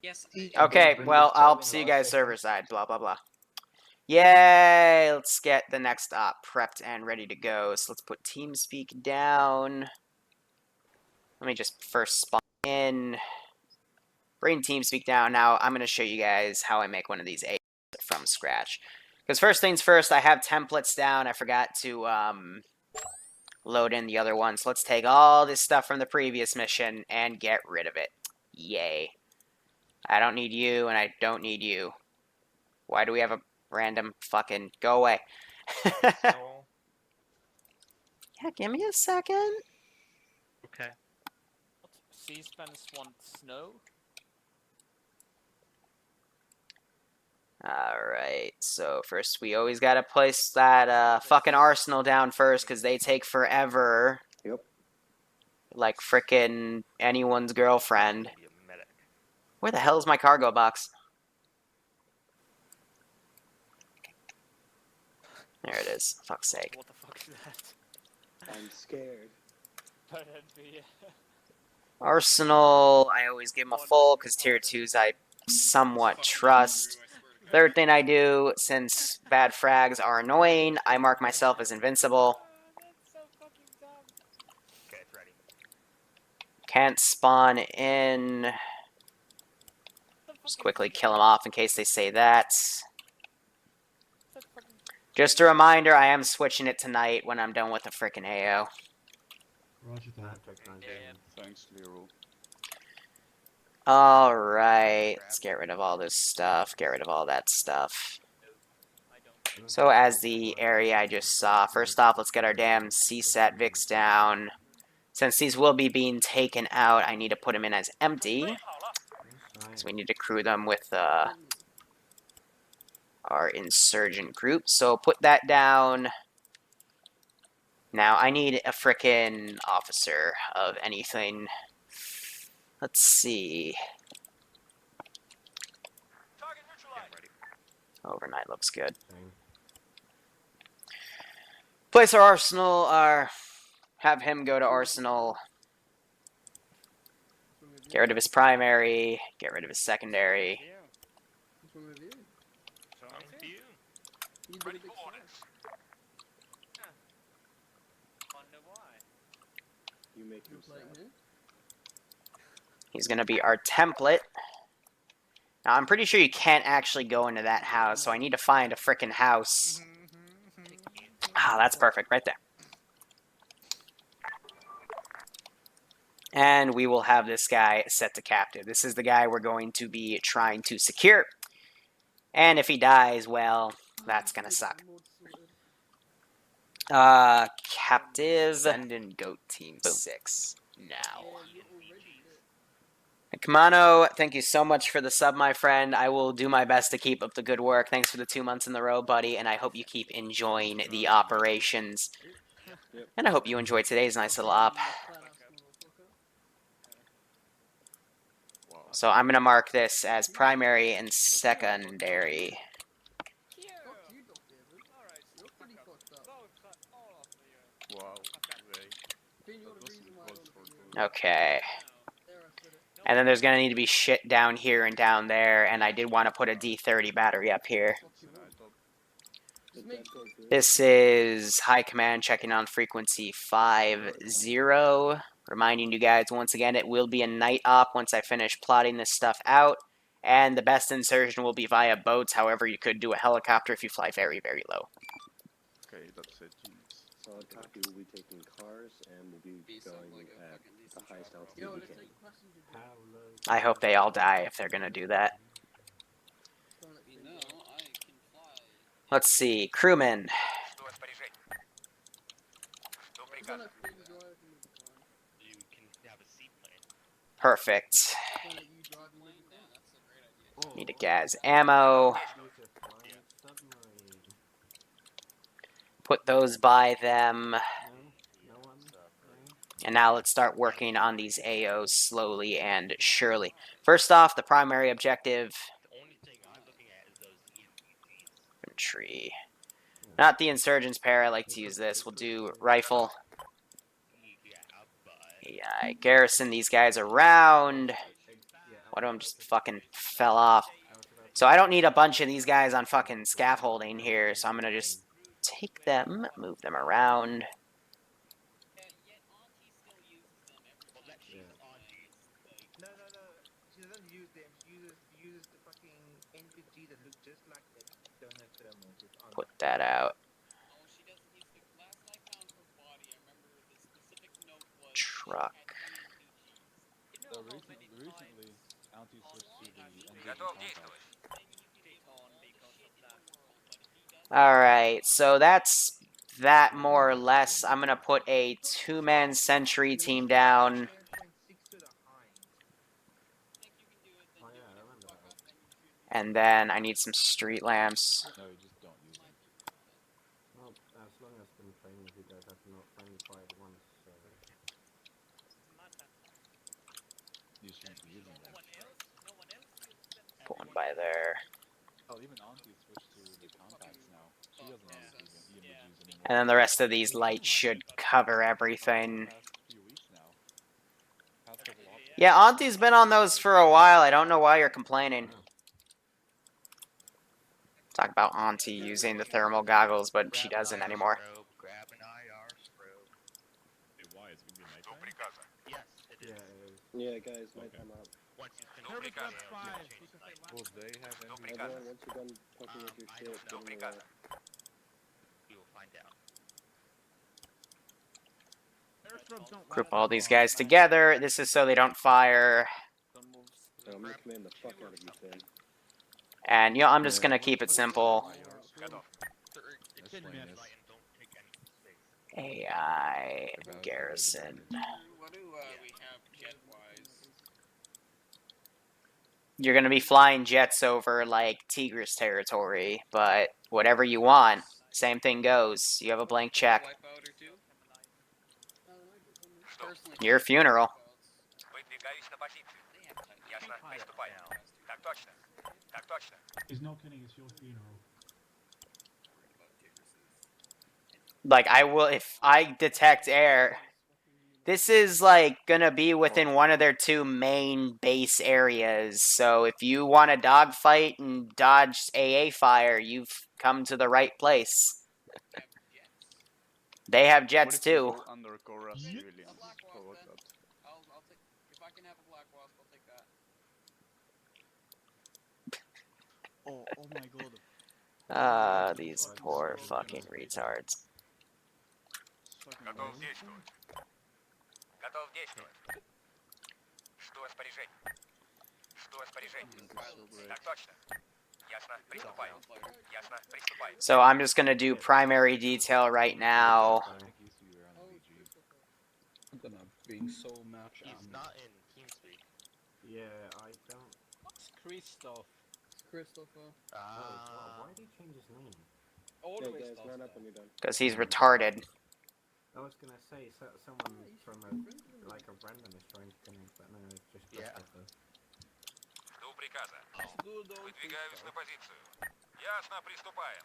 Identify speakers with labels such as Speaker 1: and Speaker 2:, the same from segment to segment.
Speaker 1: Yes.
Speaker 2: Okay, well, I'll see you guys server side. Blah, blah, blah. Yay! Let's get the next op prepped and ready to go. So let's put TeamSpeak down. Let me just first spawn in. Bring TeamSpeak down. Now, I'm going to show you guys how I make one of these AOs from scratch. Because first things first, I have templates down. I forgot to load in the other ones. So let's take all this stuff from the previous mission and get rid of it. Yay. I don't need you, and I don't need you. Why do we have a random fucking... Go away. Yeah, give me a second.
Speaker 3: Okay.
Speaker 4: C-Spence want snow?
Speaker 2: Alright, so first we always gotta place that fucking arsenal down first, because they take forever.
Speaker 5: Yep.
Speaker 2: Like frickin' anyone's girlfriend. Where the hell is my cargo box? There it is. Fuck's sake.
Speaker 4: What the fuck is that?
Speaker 5: I'm scared.
Speaker 2: Arsenal, I always give them a full, because tier 2s I somewhat trust. Third thing I do, since bad frags are annoying, I mark myself as invincible.
Speaker 4: That's so fucking dumb.
Speaker 3: Okay, it's ready.
Speaker 2: Can't spawn in. Just quickly kill them off in case they say that. Just a reminder, I am switching it tonight when I'm done with the frickin' AO.
Speaker 6: Roger that.
Speaker 5: Thanks, Liru.
Speaker 2: Alright, let's get rid of all this stuff, get rid of all that stuff. So as the area I just saw, first off, let's get our damn CSAT VIX down. Since these will be being taken out, I need to put them in as empty. So we need to crew them with our insurgent group. So put that down. Now I need a frickin' officer of anything. Let's see. Overnight looks good. Place our arsenal, have him go to arsenal. Get rid of his primary, get rid of his secondary.
Speaker 5: You make him sad.
Speaker 2: He's gonna be our template. Now, I'm pretty sure you can't actually go into that house, so I need to find a frickin' house. Ah, that's perfect, right there. And we will have this guy set to captive. This is the guy we're going to be trying to secure. And if he dies, well, that's gonna suck. Captive. And in GOAT Team 6 now. Kamano, thank you so much for the sub, my friend. I will do my best to keep up the good work. Thanks for the 2 months in the row, buddy, and I hope you keep enjoying the operations. And I hope you enjoyed today's nice little op. So I'm going to mark this as primary and secondary. Okay. And then there's going to need to be shit down here and down there, and I did want to put a D30 battery up here. This is High Command checking on frequency 50. Reminding you guys, once again, it will be a night op once I finish plotting this stuff out. And the best insertion will be via boats. However, you could do a helicopter if you fly very, very low.
Speaker 5: Okay, that's it. So Taki will be taking cars and will be going at the highest altitude we can.
Speaker 2: I hope they all die if they're going to do that. Let's see. Crewmen. Perfect. Need a gas ammo. Put those by them. And now let's start working on these AOs slowly and surely. First off, the primary objective. Infantry. Not the insurgents pair, I like to use this. We'll do rifle. Yeah, I garrison these guys around. One of them just fucking fell off. So I don't need a bunch of these guys on fucking scaffolding here, so I'm gonna just take them, move them around.
Speaker 1: No, she doesn't use them. She uses the fucking NPG that look just like that. Don't have thermals. It's on.
Speaker 2: Put that out. Truck.
Speaker 7: So recently, Auntie switched to the NPG compact.
Speaker 2: Alright, so that's that more or less. I'm gonna put a 2-man sentry team down.
Speaker 6: Oh yeah, I remember that.
Speaker 2: And then I need some street lamps.
Speaker 7: No, you just don't use them.
Speaker 6: Well, as long as I've been playing with you guys, I've not friendly fired once, so...
Speaker 7: You shouldn't be using them.
Speaker 2: Put one by there.
Speaker 7: Oh, even Auntie switched to the compacts now. She doesn't use the EMPGs anymore.
Speaker 2: And then the rest of these lights should cover everything.
Speaker 7: Past few weeks now. Past couple options.
Speaker 2: Yeah, Auntie's been on those for a while. I don't know why you're complaining. Talk about Auntie using the thermal goggles, but she doesn't anymore.
Speaker 3: Grab an IR strobe.
Speaker 7: Hey, why? Is it gonna be nighttime?
Speaker 3: Yes, it is.
Speaker 6: Yeah, it is.
Speaker 5: Yeah, guys, nighttime out.
Speaker 3: Once you finish the
Speaker 7: Will they have NPGs?
Speaker 5: Everyone, once you're done fucking with your shit, get in the way.
Speaker 3: you will find out.
Speaker 2: Group all these guys together. This is so they don't fire.
Speaker 5: So I'm gonna command the fuck out of you, Finn.
Speaker 2: And, you know, I'm just gonna keep it simple.
Speaker 7: Explain this.
Speaker 2: AI garrison.
Speaker 4: What do we have jet-wise?
Speaker 2: You're gonna be flying jets over, like, Tigris territory, but whatever you want, same thing goes. You have a blank check.
Speaker 4: Wipeout or two?
Speaker 2: Your funeral.
Speaker 6: He's not kidding, it's your funeral.
Speaker 2: Like, I will, if I detect air, this is, like, gonna be within one of their 2 main base areas, so if you want a dogfight and dodge AA fire, you've come to the right place. They have jets, too.
Speaker 7: Under Korra civilians.
Speaker 4: I'll take. If I can have a black wasp, I'll take that.
Speaker 7: Oh my god.
Speaker 2: Ah, these poor fucking retards.
Speaker 8: Готов действовать. Готов действовать. Жду распоряжений. Жду распоряжений. Так точно. Ясно. Приступаем. Ясно. Приступаем.
Speaker 2: So I'm just gonna do primary detail right now.
Speaker 9: I'm gonna bring so much.
Speaker 3: He's not in TeamSpeak.
Speaker 6: Yeah, I don't...
Speaker 9: It's Christoph.
Speaker 4: Christopher.
Speaker 6: Why did he change his name?
Speaker 5: Yeah,
Speaker 4: Always
Speaker 5: guys,
Speaker 4: does
Speaker 5: line
Speaker 4: that.
Speaker 5: up when you're done.
Speaker 2: Because he's retarded.
Speaker 6: I was gonna say, someone from a, like a random is trying to connect, but no, it's just
Speaker 3: Yeah.
Speaker 6: Christopher.
Speaker 8: Жду приказа.
Speaker 9: Good old
Speaker 8: Выдвигаюсь на позицию. Ясно. Приступаем.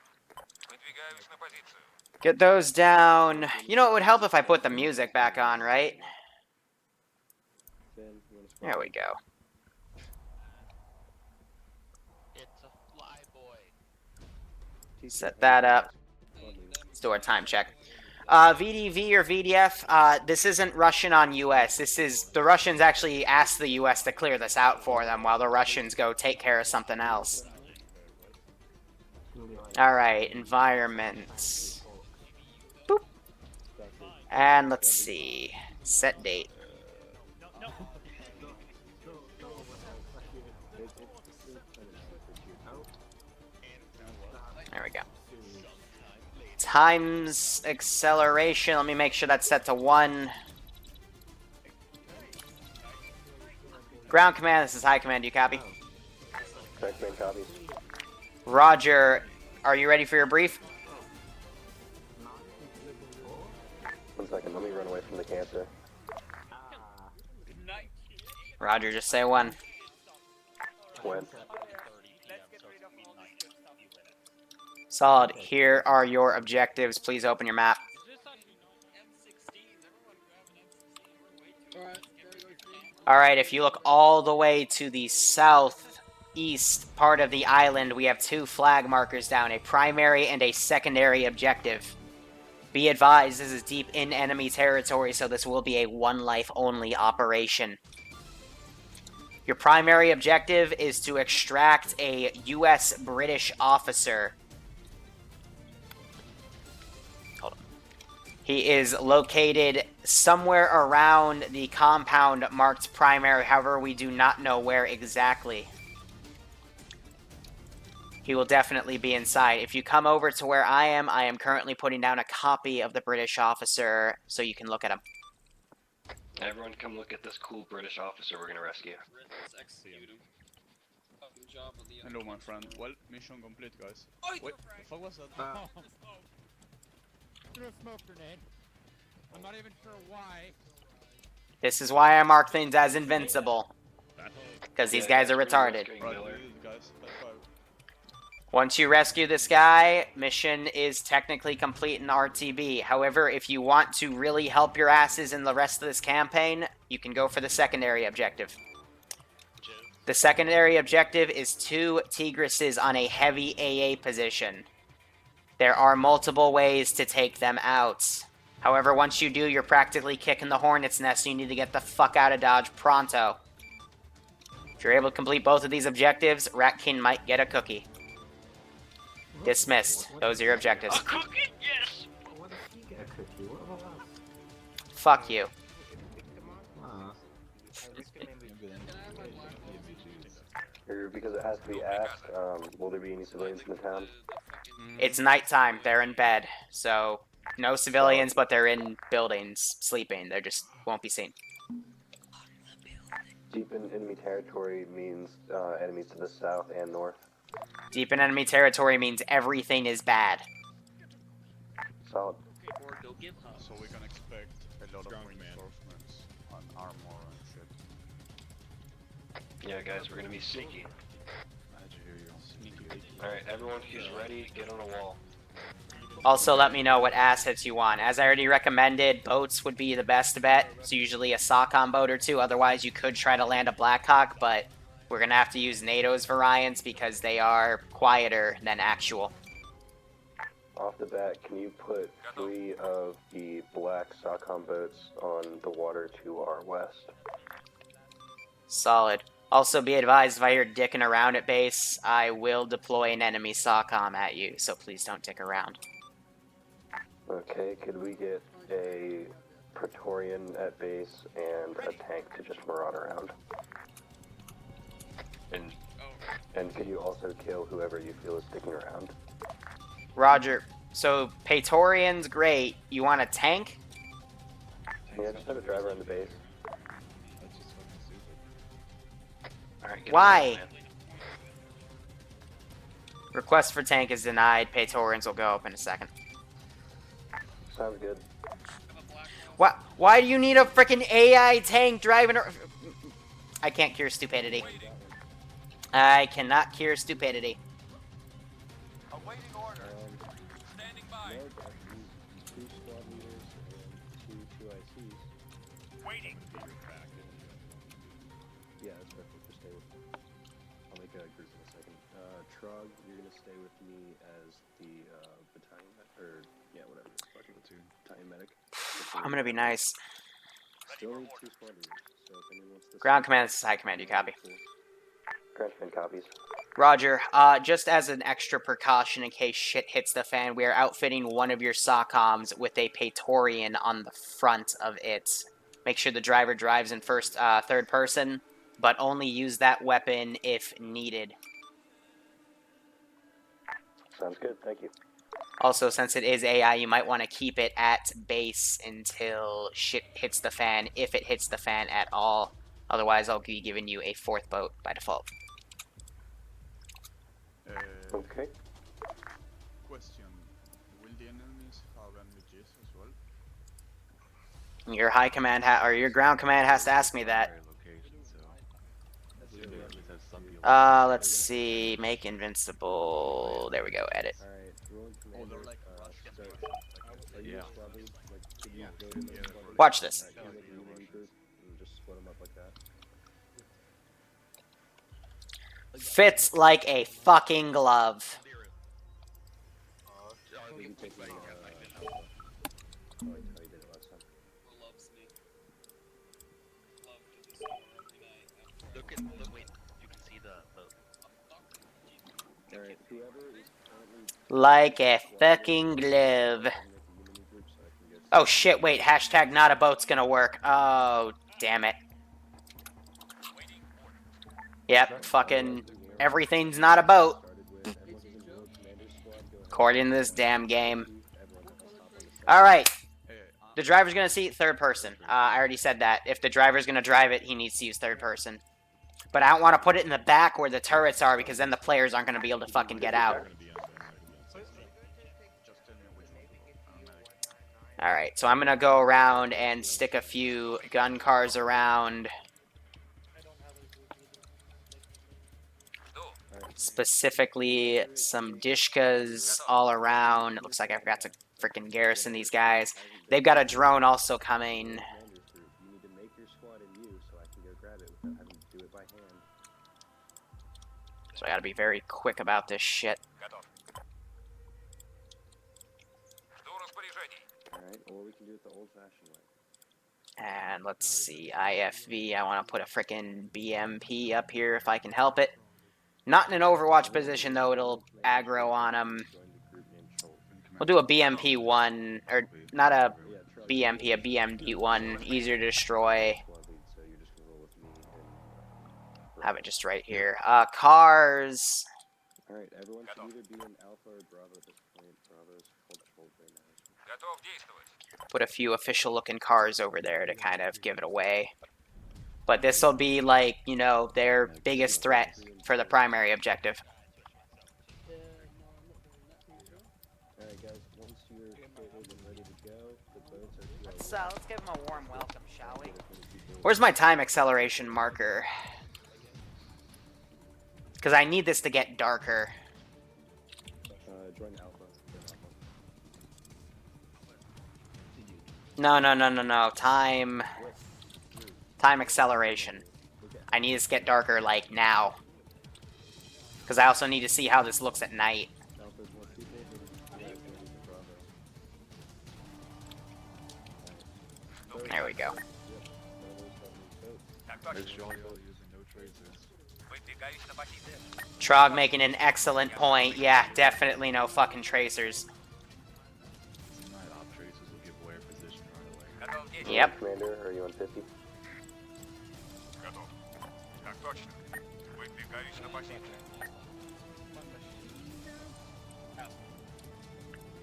Speaker 8: Выдвигаюсь на позицию.
Speaker 2: Get those down. You know, it would help if I put the music back on, right?
Speaker 5: Finn, you wanna squad?
Speaker 2: There we go.
Speaker 3: It's a flyboy.
Speaker 2: Set that up. Let's do our time check. VDV or VDF, this isn't Russian on US. This is, the Russians actually asked the US to clear this out for them while the Russians go take care of something else. Alright, environment. Boop. And let's see. Set date. There we go. Times acceleration. Let me make sure that's set to 1. Ground command, this is high command. Do you copy?
Speaker 5: Backman copies.
Speaker 2: Roger. Are you ready for your brief?
Speaker 5: 1 second, let me run away from the cancer.
Speaker 2: Roger, just say when.
Speaker 5: When?
Speaker 2: Solid. Here are your objectives. Please open your map. Alright, if you look all the way to the southeast part of the island, we have 2 flag markers down, a primary and a secondary objective. Be advised, this is deep in enemy territory, so this will be a one-life-only operation. Your primary objective is to extract a U.S.-British officer. Hold on. He is located somewhere around the compound marked primary, however, we do not know where exactly. He will definitely be inside. If you come over to where I am currently putting down a copy of the British officer so you can look at him.
Speaker 5: Everyone come look at this cool British officer we're gonna rescue.
Speaker 4: Let's execute him. Fucking job of the
Speaker 9: Hello, my friend. Well, mission complete, guys.
Speaker 4: Oh,
Speaker 9: Wait, the fuck was that?
Speaker 10: Threw a smoke grenade. I'm not even sure why.
Speaker 2: This is why I mark things as invincible. Because these guys are retarded.
Speaker 9: Right, guys. Let's go.
Speaker 2: Once you rescue this guy, mission is technically complete in RTB. However, if you want to really help your asses in the rest of this campaign, you can go for the secondary objective. The secondary objective is 2 Tigresses on a heavy AA position. There are multiple ways to take them out. However, once you do, you're practically kicking the hornet's nest, so you need to get the fuck out of Dodge pronto. If you're able to complete both of these objectives, Ratkin might get a cookie. Dismissed. Those are your objectives.
Speaker 3: A cookie? Yes!
Speaker 6: What does he get a cookie? What about us?
Speaker 2: Fuck you.
Speaker 6: Ah.
Speaker 5: Because it has to be asked, will there be any civilians in the town?
Speaker 2: It's nighttime. They're in bed. So, no civilians, but they're in buildings, sleeping. They just won't be seen.
Speaker 5: Deep in enemy territory means enemies to the south and north.
Speaker 2: Deep in enemy territory means everything is bad.
Speaker 5: Solid.
Speaker 4: Or go give him.
Speaker 9: So we can expect a lot of reinforcements on Arma and shit.
Speaker 5: Yeah, guys, we're gonna be sneaky.
Speaker 9: Sneaky.
Speaker 5: Alright, everyone who's ready, get on a wall.
Speaker 2: Also, let me know what assets you want. As I already recommended, boats would be the best bet. It's usually a SOCOM boat or 2. Otherwise, you could try to land a Blackhawk, but we're going to have to use NATO's variants because they are quieter than actual.
Speaker 5: Off the bat, can you put 3 of the black SOCOM boats on the water to our west?
Speaker 2: Solid. Also, be advised, if I hear dicking around at base, I will deploy an enemy SOCOM at you, so please don't dick around.
Speaker 5: Okay, could we get a Praetorian at base and a tank to just maraud around? And could you also kill whoever you feel is sticking around?
Speaker 2: Roger. So, Praetorian's great. You want a tank?
Speaker 5: Yeah, just have a driver on the base.
Speaker 9: That's just fucking stupid.
Speaker 5: Alright,
Speaker 2: Why? Request for tank is denied. Praetorians will go up in a second.
Speaker 5: Sounds good.
Speaker 2: Why do you need a frickin' AI tank driving? I can't cure stupidity. I cannot cure stupidity.
Speaker 8: Awaiting order. Standing by.
Speaker 5: 2 squad leaders and 2 ICs.
Speaker 8: Waiting.
Speaker 5: Yeah, that's perfect. Just stay with me. I'll make a group in a second. Trog, you're gonna stay with me as the battalion, or yeah, whatever. Fucking battalion medic.
Speaker 2: I'm gonna be nice.
Speaker 5: Still need 2 squad leaders, so if anyone wants to...
Speaker 2: Ground command, this is high command. You copy?
Speaker 5: Ground command copies.
Speaker 2: Roger. Just as an extra precaution in case shit hits the fan, we are outfitting one of your SOCOMs with a Praetorian on the front of it. Make sure the driver drives in third person, but only use that weapon if needed.
Speaker 5: Sounds good, thank you.
Speaker 2: Also, since it is AI, you might want to keep it at base until shit hits the fan, if it hits the fan at all. Otherwise, I'll be giving you a 4th boat by default.
Speaker 5: Okay.
Speaker 9: Question. Will the enemies have NVGs as well?
Speaker 2: Your high command or your ground command has to ask me that. Let's see. Make invincible. There we go. Edit.
Speaker 5: Alright, rolling command.
Speaker 9: they're like
Speaker 2: Watch this.
Speaker 5: Just split them up like that.
Speaker 2: Fits like a fucking glove.
Speaker 5: You can take the, Alpha. Oh, I did it last time.
Speaker 4: Who loves me? Love to the store every night after
Speaker 3: Wait, you can see the
Speaker 5: Alright, whoever is currently...
Speaker 2: Like a fucking glove. Oh shit, wait, hashtag not a boat's gonna work. Oh, damn it. Yep, fucking everything's not a boat. According to this damn game. Alright. The driver's gonna see third person. I already said that. If the driver's gonna drive it, he needs to use third person. But I don't want to put it in the back where the turrets are, because then the players aren't gonna be able to fucking get out. Alright, so I'm gonna go around and stick a few gun cars around. Specifically, some Dishkas all around. It looks like I forgot to freaking garrison these guys. They've got a drone also coming.
Speaker 5: You need to make your squad in you so I can go grab it without having to do it by hand.
Speaker 2: So I gotta be very quick about this shit.
Speaker 5: Alright, or we can do it the old-fashioned way.
Speaker 2: And let's see, IFV, I want to put a frickin' BMP up here if I can help it. Not in an Overwatch position, though, it'll aggro on them. We'll do a BMP 1, or not a BMP, a BMD 1, easier to destroy. Have it just right here. Cars.
Speaker 5: Alright, everyone should either be in Alpha or Bravo at this point. Bravo's controlled right now.
Speaker 2: Put a few official-looking cars over there to kind of give it away. But this will be, like, you know, their biggest threat for the primary objective.
Speaker 5: Alright guys, once you're fitted and ready to go, the boats are...
Speaker 2: Let's give them a warm welcome, shall we? Where's my time acceleration marker? Because I need this to get darker.
Speaker 5: Join Alpha.
Speaker 2: No. Time acceleration. I need this to get darker, like, now. Because I also need to see how this looks at night. There we go. Trog making an excellent point. Yeah, definitely no fucking tracers. Yep.
Speaker 5: Commander, are you on 50?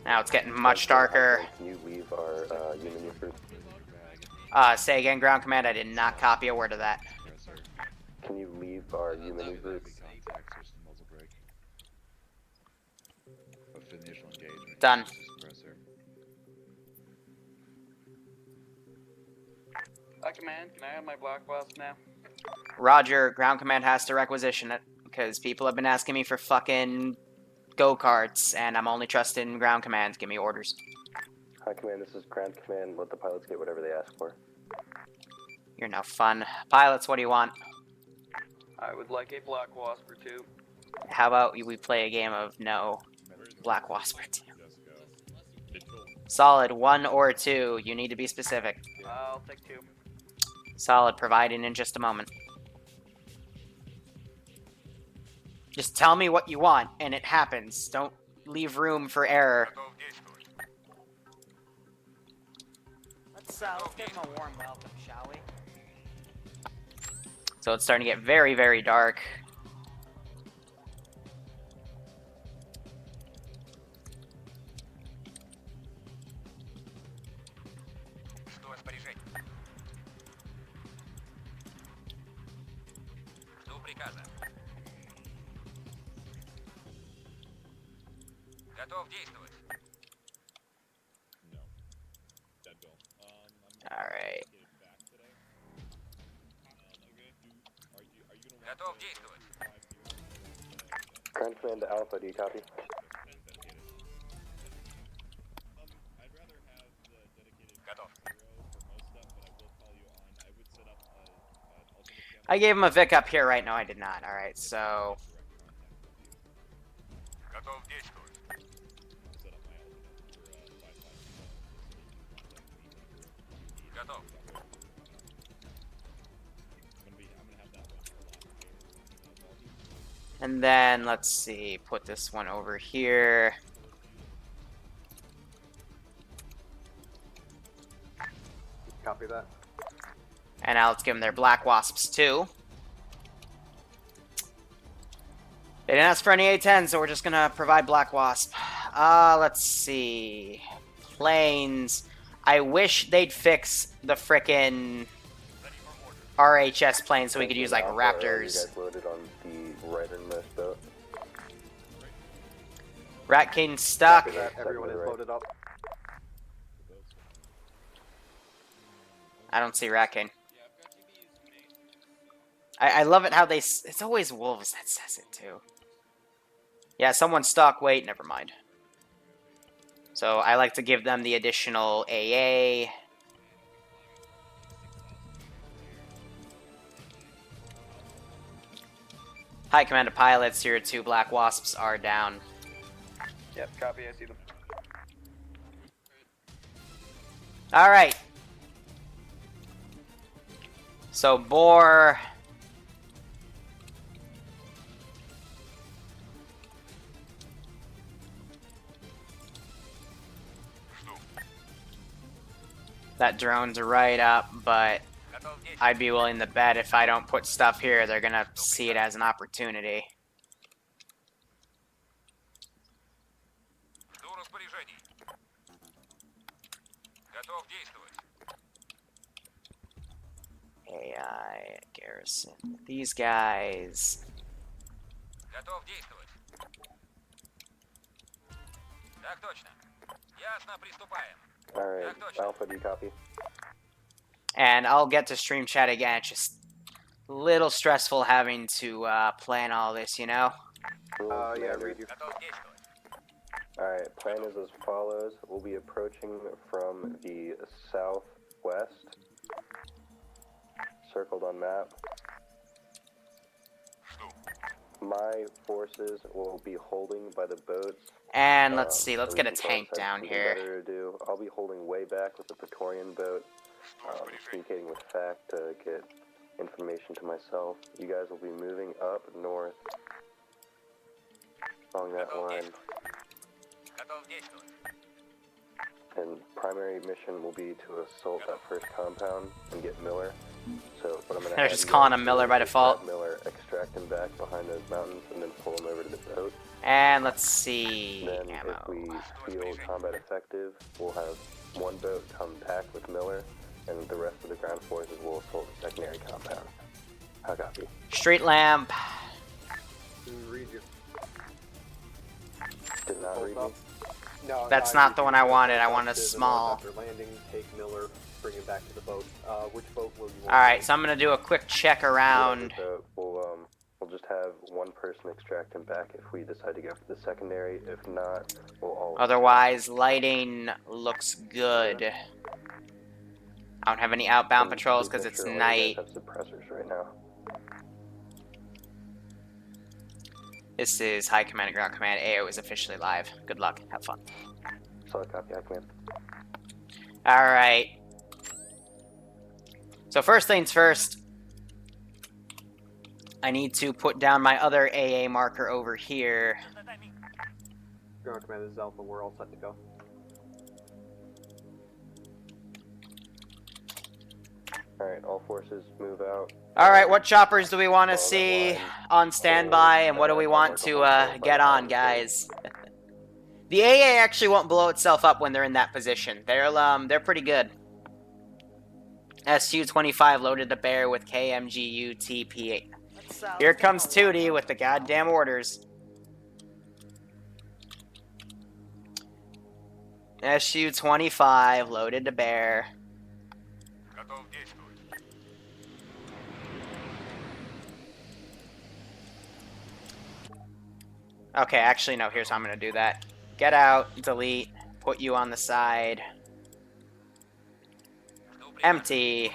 Speaker 2: Now it's getting much darker.
Speaker 5: Can you leave our human group?
Speaker 2: Say again, ground command. I did not copy a word of that.
Speaker 5: Can you leave our human group?
Speaker 2: Done.
Speaker 4: Hi, Command. Can I have my black wasp now?
Speaker 2: Roger, ground command has to requisition it, because people have been asking me for fucking go-karts, and I'm only trusting ground command to give me orders.
Speaker 5: Hi, Command. This is ground command. Let the pilots get whatever they ask for.
Speaker 2: You're no fun. Pilots, what do you want?
Speaker 4: I would like a black wasp or two.
Speaker 2: How about we play a game of no Black Wasp or 2? Solid, 1 or 2. You need to be specific.
Speaker 4: I'll take 2.
Speaker 2: Solid, providing in just a moment. Just tell me what you want, and it happens. Don't leave room for error. Let's give them a warm welcome, shall we? So it's starting to get very, very dark. Alright.
Speaker 5: Ground command to Alpha, do you copy?
Speaker 2: I gave him a Vic up here, right? No, I did not. Alright, so
Speaker 8: Готов действовать.
Speaker 7: Set up my alternate for 557.
Speaker 8: Готов.
Speaker 7: I'm gonna have that one for lock here.
Speaker 2: And then, let's see, put this one over here.
Speaker 11: Copy that.
Speaker 2: And now let's give them their black wasps too. They didn't ask for any A10, so we're just gonna provide black wasp. Let's see. Planes. I wish they'd fix the frickin' RHS plane so we could use like Raptors.
Speaker 5: You guys loaded on the right innermost boat.
Speaker 2: Rat King stuck.
Speaker 5: Copy that.
Speaker 11: Everyone is loaded up.
Speaker 2: I don't see Rat King. I love it how they... It's always Wolves that says it, too. Yeah, someone's stuck. Wait, never mind. So, I like to give them the additional AA. High Commander Pilots, your 2 Black Wasps are down.
Speaker 11: Yep, copy, I see them.
Speaker 2: Alright. So, Boar... That drone's right up, but I'd be willing to bet if I don't put stuff here, they're gonna see it as an opportunity.
Speaker 8: Жду распоряжений. Готов действовать.
Speaker 2: AI, Garrison. These guys.
Speaker 8: Готов действовать. Так точно. Ясно, приступаем.
Speaker 5: Alright, Alpha, do you copy?
Speaker 2: And I'll get to stream chat again. It's just a little stressful having to plan all this, you know?
Speaker 11: Yeah, read you.
Speaker 8: Готов действовать.
Speaker 5: Alright, plan is as follows. We'll be approaching from the southwest, circled on map. My forces will be holding by the boats.
Speaker 2: And let's see, let's get a tank down here.
Speaker 5: Better to do. I'll be holding way back with the Praetorian boat, communicating with FAC to get information to myself. You guys will be moving up north along that line.
Speaker 8: Готов действовать.
Speaker 5: And primary mission will be to assault that first compound and get Miller. So what I'm gonna
Speaker 2: They're
Speaker 5: have
Speaker 2: just
Speaker 5: you
Speaker 2: calling
Speaker 5: guys
Speaker 2: him Miller
Speaker 5: do
Speaker 2: by
Speaker 5: is
Speaker 2: default.
Speaker 5: have Miller, extract him back behind those mountains, and then pull him over to the boat.
Speaker 2: And let's see.
Speaker 5: Then
Speaker 2: Ammo.
Speaker 5: if we feel combat effective, we'll have one boat come back with Miller, and the rest of the ground forces will assault the secondary compound. How copy?
Speaker 2: Street lamp.
Speaker 11: Read you.
Speaker 5: Did not read me.
Speaker 11: No,
Speaker 2: That's not the one I wanted. I want a small.
Speaker 11: After landing, take Miller, bring him back to the boat. Which boat will you want?
Speaker 2: Alright, so I'm gonna do a quick check around.
Speaker 5: We'll just have one person extract him back if we decide to go for the secondary. If not, we'll all...
Speaker 2: Otherwise, lighting looks good. I don't have any outbound patrols because it's night.
Speaker 5: Have suppressors right now.
Speaker 2: This is High Command, Ground Command. AO is officially live. Good luck. Have fun.
Speaker 5: Solid copy, High Command.
Speaker 2: Alright. So first things first. I need to put down my other AA marker over here.
Speaker 11: Ground Command, this is Alpha. We're all set to go.
Speaker 5: Alright, all forces move out.
Speaker 2: Alright, what choppers do we want to see on standby, and what do we want to get on, guys? The AA actually won't blow itself up when they're in that position. They're pretty good. SU-25 loaded to bear with KMGU TP8. Here comes Tootie with the goddamn orders. SU-25 loaded to bear.
Speaker 8: Готов действовать.
Speaker 2: Okay, actually, no, here's how I'm going to do that. Get out, delete, put you on the side. Empty.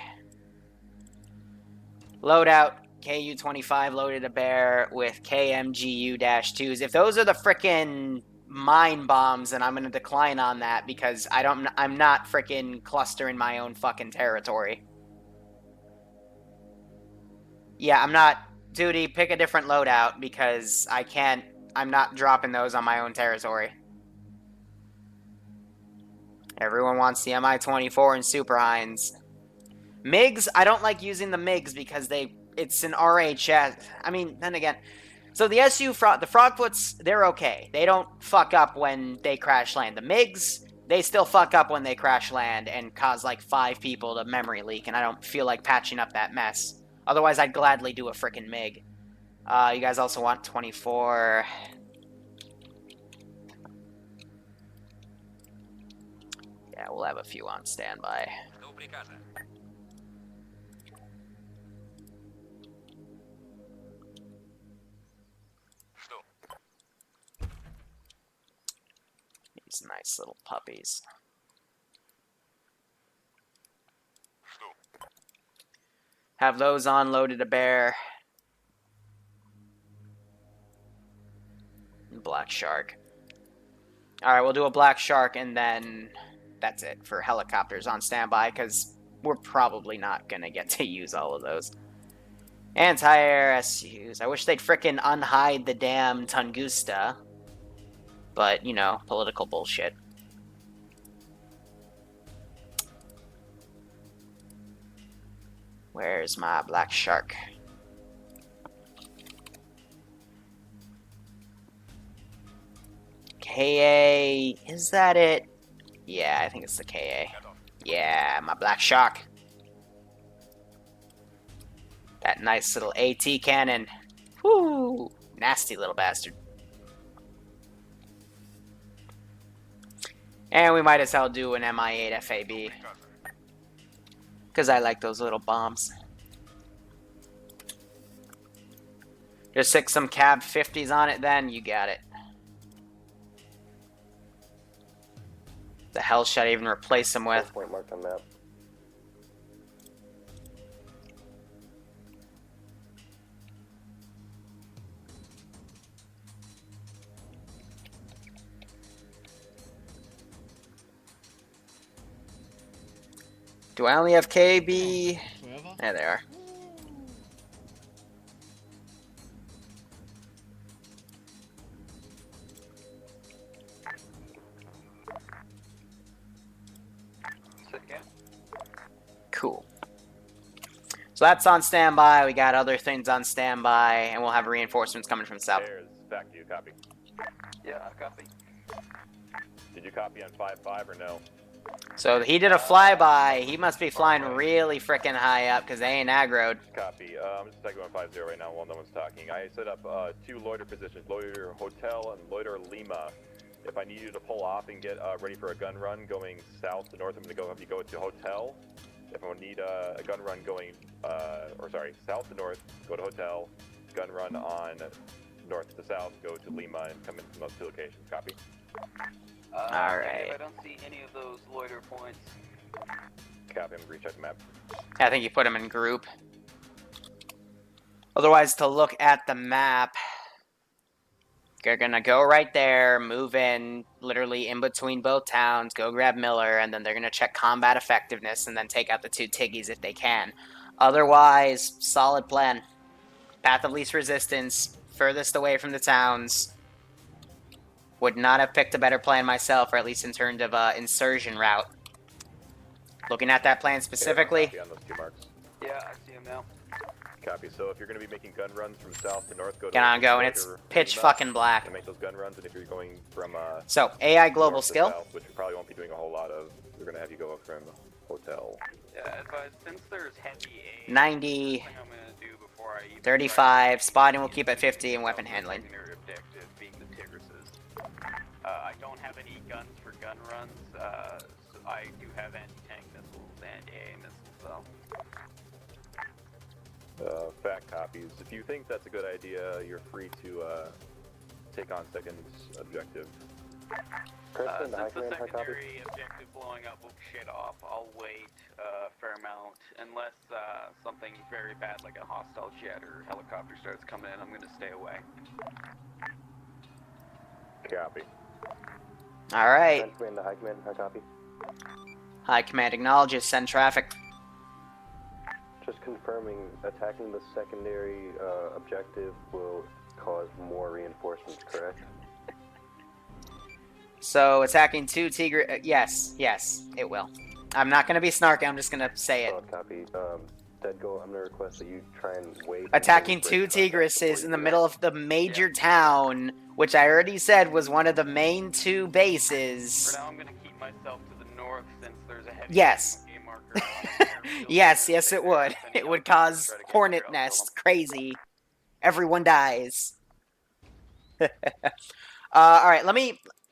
Speaker 2: Loadout, KU-25 loaded a bear with KMGU-2s. If those are the frickin' mine bombs, then I'm gonna decline on that because I'm not frickin' clustering my own fucking territory. Yeah, I'm not. Duty, pick a different loadout because I'm not dropping those on my own territory. Everyone wants the MI-24 and Super Hinds. MiGs, I don't like using the MiGs because it's an RHS. I mean, then again, so the the Frogfoots, they're okay. They don't fuck up when they crash land. The MiGs, they still fuck up when they crash land and cause like 5 people to memory leak, and I don't feel like patching up that mess. Otherwise, I'd gladly do a frickin' MiG. You guys also want 24. Yeah, we'll have a few on standby. These nice little puppies. Have those on, loaded a bear. Black Shark. Alright, we'll do a Black Shark and then that's it for helicopters on standby because we're probably not going to get to use all of those. Anti-air SUs. I wish they'd frickin' unhide the damn Tunguska. But, you know, political bullshit. Where's my Black Shark? KA, is that it? Yeah, I think it's the KA. Yeah, my Black Shark. That nice little AT cannon. Whoo! Nasty little bastard. And we might as well do an MI8 FAB. Because I like those little bombs. Just stick some cab 50s on it then, you got it. The hell should I even replace them with?
Speaker 11: Point marked on map.
Speaker 2: Do I only have KB? There they are. Cool. So that's on standby. We got other things on standby, and we'll have reinforcements coming from south.
Speaker 11: There's back to you, copy.
Speaker 12: Yeah, copy.
Speaker 11: Did you copy on 5-5 or no?
Speaker 2: So he did a flyby. He must be flying really freaking high up because they ain't aggroed.
Speaker 11: Copy. I'm just checking on 50 right now while no one's talking. I set up 2 loiter positions, loiter hotel and loiter Lima. If I need you to pull off and get ready for a gun run going south to north, I'm going to have you go to hotel. If I need a gun run going, south to north, go to hotel. Gun run on north to south, go to Lima and come in from those 2 locations. Copy.
Speaker 2: Alright.
Speaker 12: I don't see any of those loiter points.
Speaker 11: Copy, I'm going to recheck the map.
Speaker 2: I think you put them in group. Otherwise, to look at the map, you're gonna go right there, move in, literally in between both towns, go grab Miller, and then they're gonna check combat effectiveness and then take out the 2 Tiggies if they can. Otherwise, solid plan. Path of least resistance, furthest away from the towns. Would not have picked a better plan myself, or at least in terms of insertion route. Looking at that plan specifically.
Speaker 11: Copy on those 2 marks.
Speaker 12: Yeah, I see him now.
Speaker 11: Copy. So if you're going to be making gun runs from south to north, go to
Speaker 2: Get on going. It's pitch fucking black.
Speaker 11: And make those gun runs, and if you're going from
Speaker 2: so AI global
Speaker 11: north to
Speaker 2: skill,
Speaker 11: south, which we probably won't be doing a whole lot of, we're going to have you go up from hotel.
Speaker 12: Yeah, but since there's heavy aim,
Speaker 2: 90,
Speaker 12: I'm gonna do before I even
Speaker 2: 35, spotting will keep at 50, and weapon handling.
Speaker 12: Objective being the Tigrises. I don't have any guns for gun runs. So I do have anti-tank missiles and AA missiles though.
Speaker 11: Fact copies. If you think that's a good idea, you're free to take on second objective.
Speaker 12: Since the secondary objective blowing up will shit off, I'll wait a fair amount unless something very bad like a hostile jet or helicopter starts coming in, I'm gonna stay away.
Speaker 11: Copy.
Speaker 2: All right.
Speaker 5: Send command to high command. High copy.
Speaker 2: High command acknowledges. Send traffic.
Speaker 5: Just confirming, attacking the secondary objective will cause more reinforcements, correct?
Speaker 2: So attacking 2 Tigris. Yes, it will. I'm not gonna be snarky. I'm just gonna say it.
Speaker 5: Solid copy. Dead goal. I'm gonna request that you try and wait.
Speaker 2: Attacking 2 Tigrises in the middle of the major town, which I already said was one of the main 2 bases.
Speaker 12: For now, I'm gonna keep myself to the north since there's a heavy
Speaker 2: Yes.
Speaker 12: game marker on the airfield.
Speaker 2: Yes, it would. It would cause hornet nests. Crazy. Everyone dies. Alright,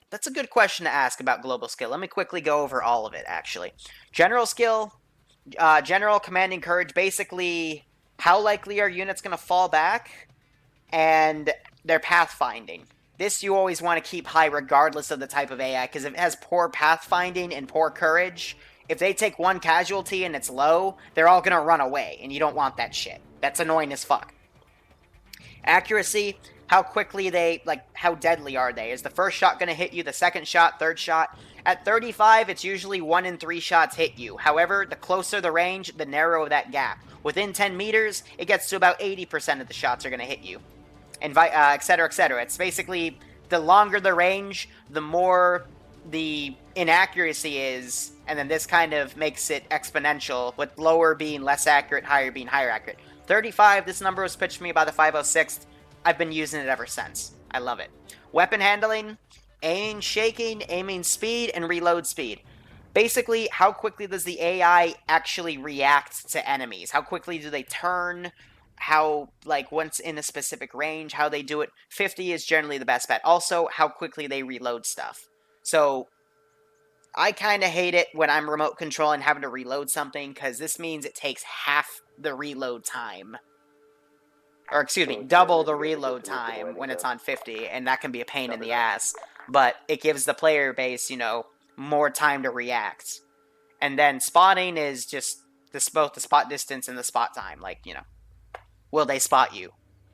Speaker 2: that's a good question to ask about global skill. Let me quickly go over all of it, actually. General skill, general commanding courage, basically how likely are units going to fall back, and their pathfinding. This you always want to keep high regardless of the type of AI, because if it has poor pathfinding and poor courage, if they take 1 casualty and it's low, they're all going to run away, and you don't want that shit. That's annoying as fuck. Accuracy, how quickly how deadly are they? Is the first shot going to hit you, the second shot, third shot? At 35, it's usually 1 in 3 shots hit you. However, the closer the range, the narrower that gap. Within 10 meters, it gets to about 80% of the shots are going to hit you. And etc., etc. It's basically, the longer the range, the more the inaccuracy is, and then this kind of makes it exponential, with lower being less accurate, higher being higher accurate. 35, this number was pitched to me by the 506th. I've been using it ever since. I love it. Weapon handling, aiming, shaking, aiming speed, and reload speed. Basically, how quickly does the AI actually react to enemies? How quickly do they turn? How, once in a specific range, how they do it. 50 is generally the best bet. Also, how quickly they reload stuff. So, I kind of hate it when I'm remote controlling having to reload something, because this means it takes half the reload time. Or, excuse me, double the reload time when it's on 50, and that can be a pain in the ass. But it gives the player base, more time to react. And then spotting is just both the spot distance and the spot time. Will they spot you?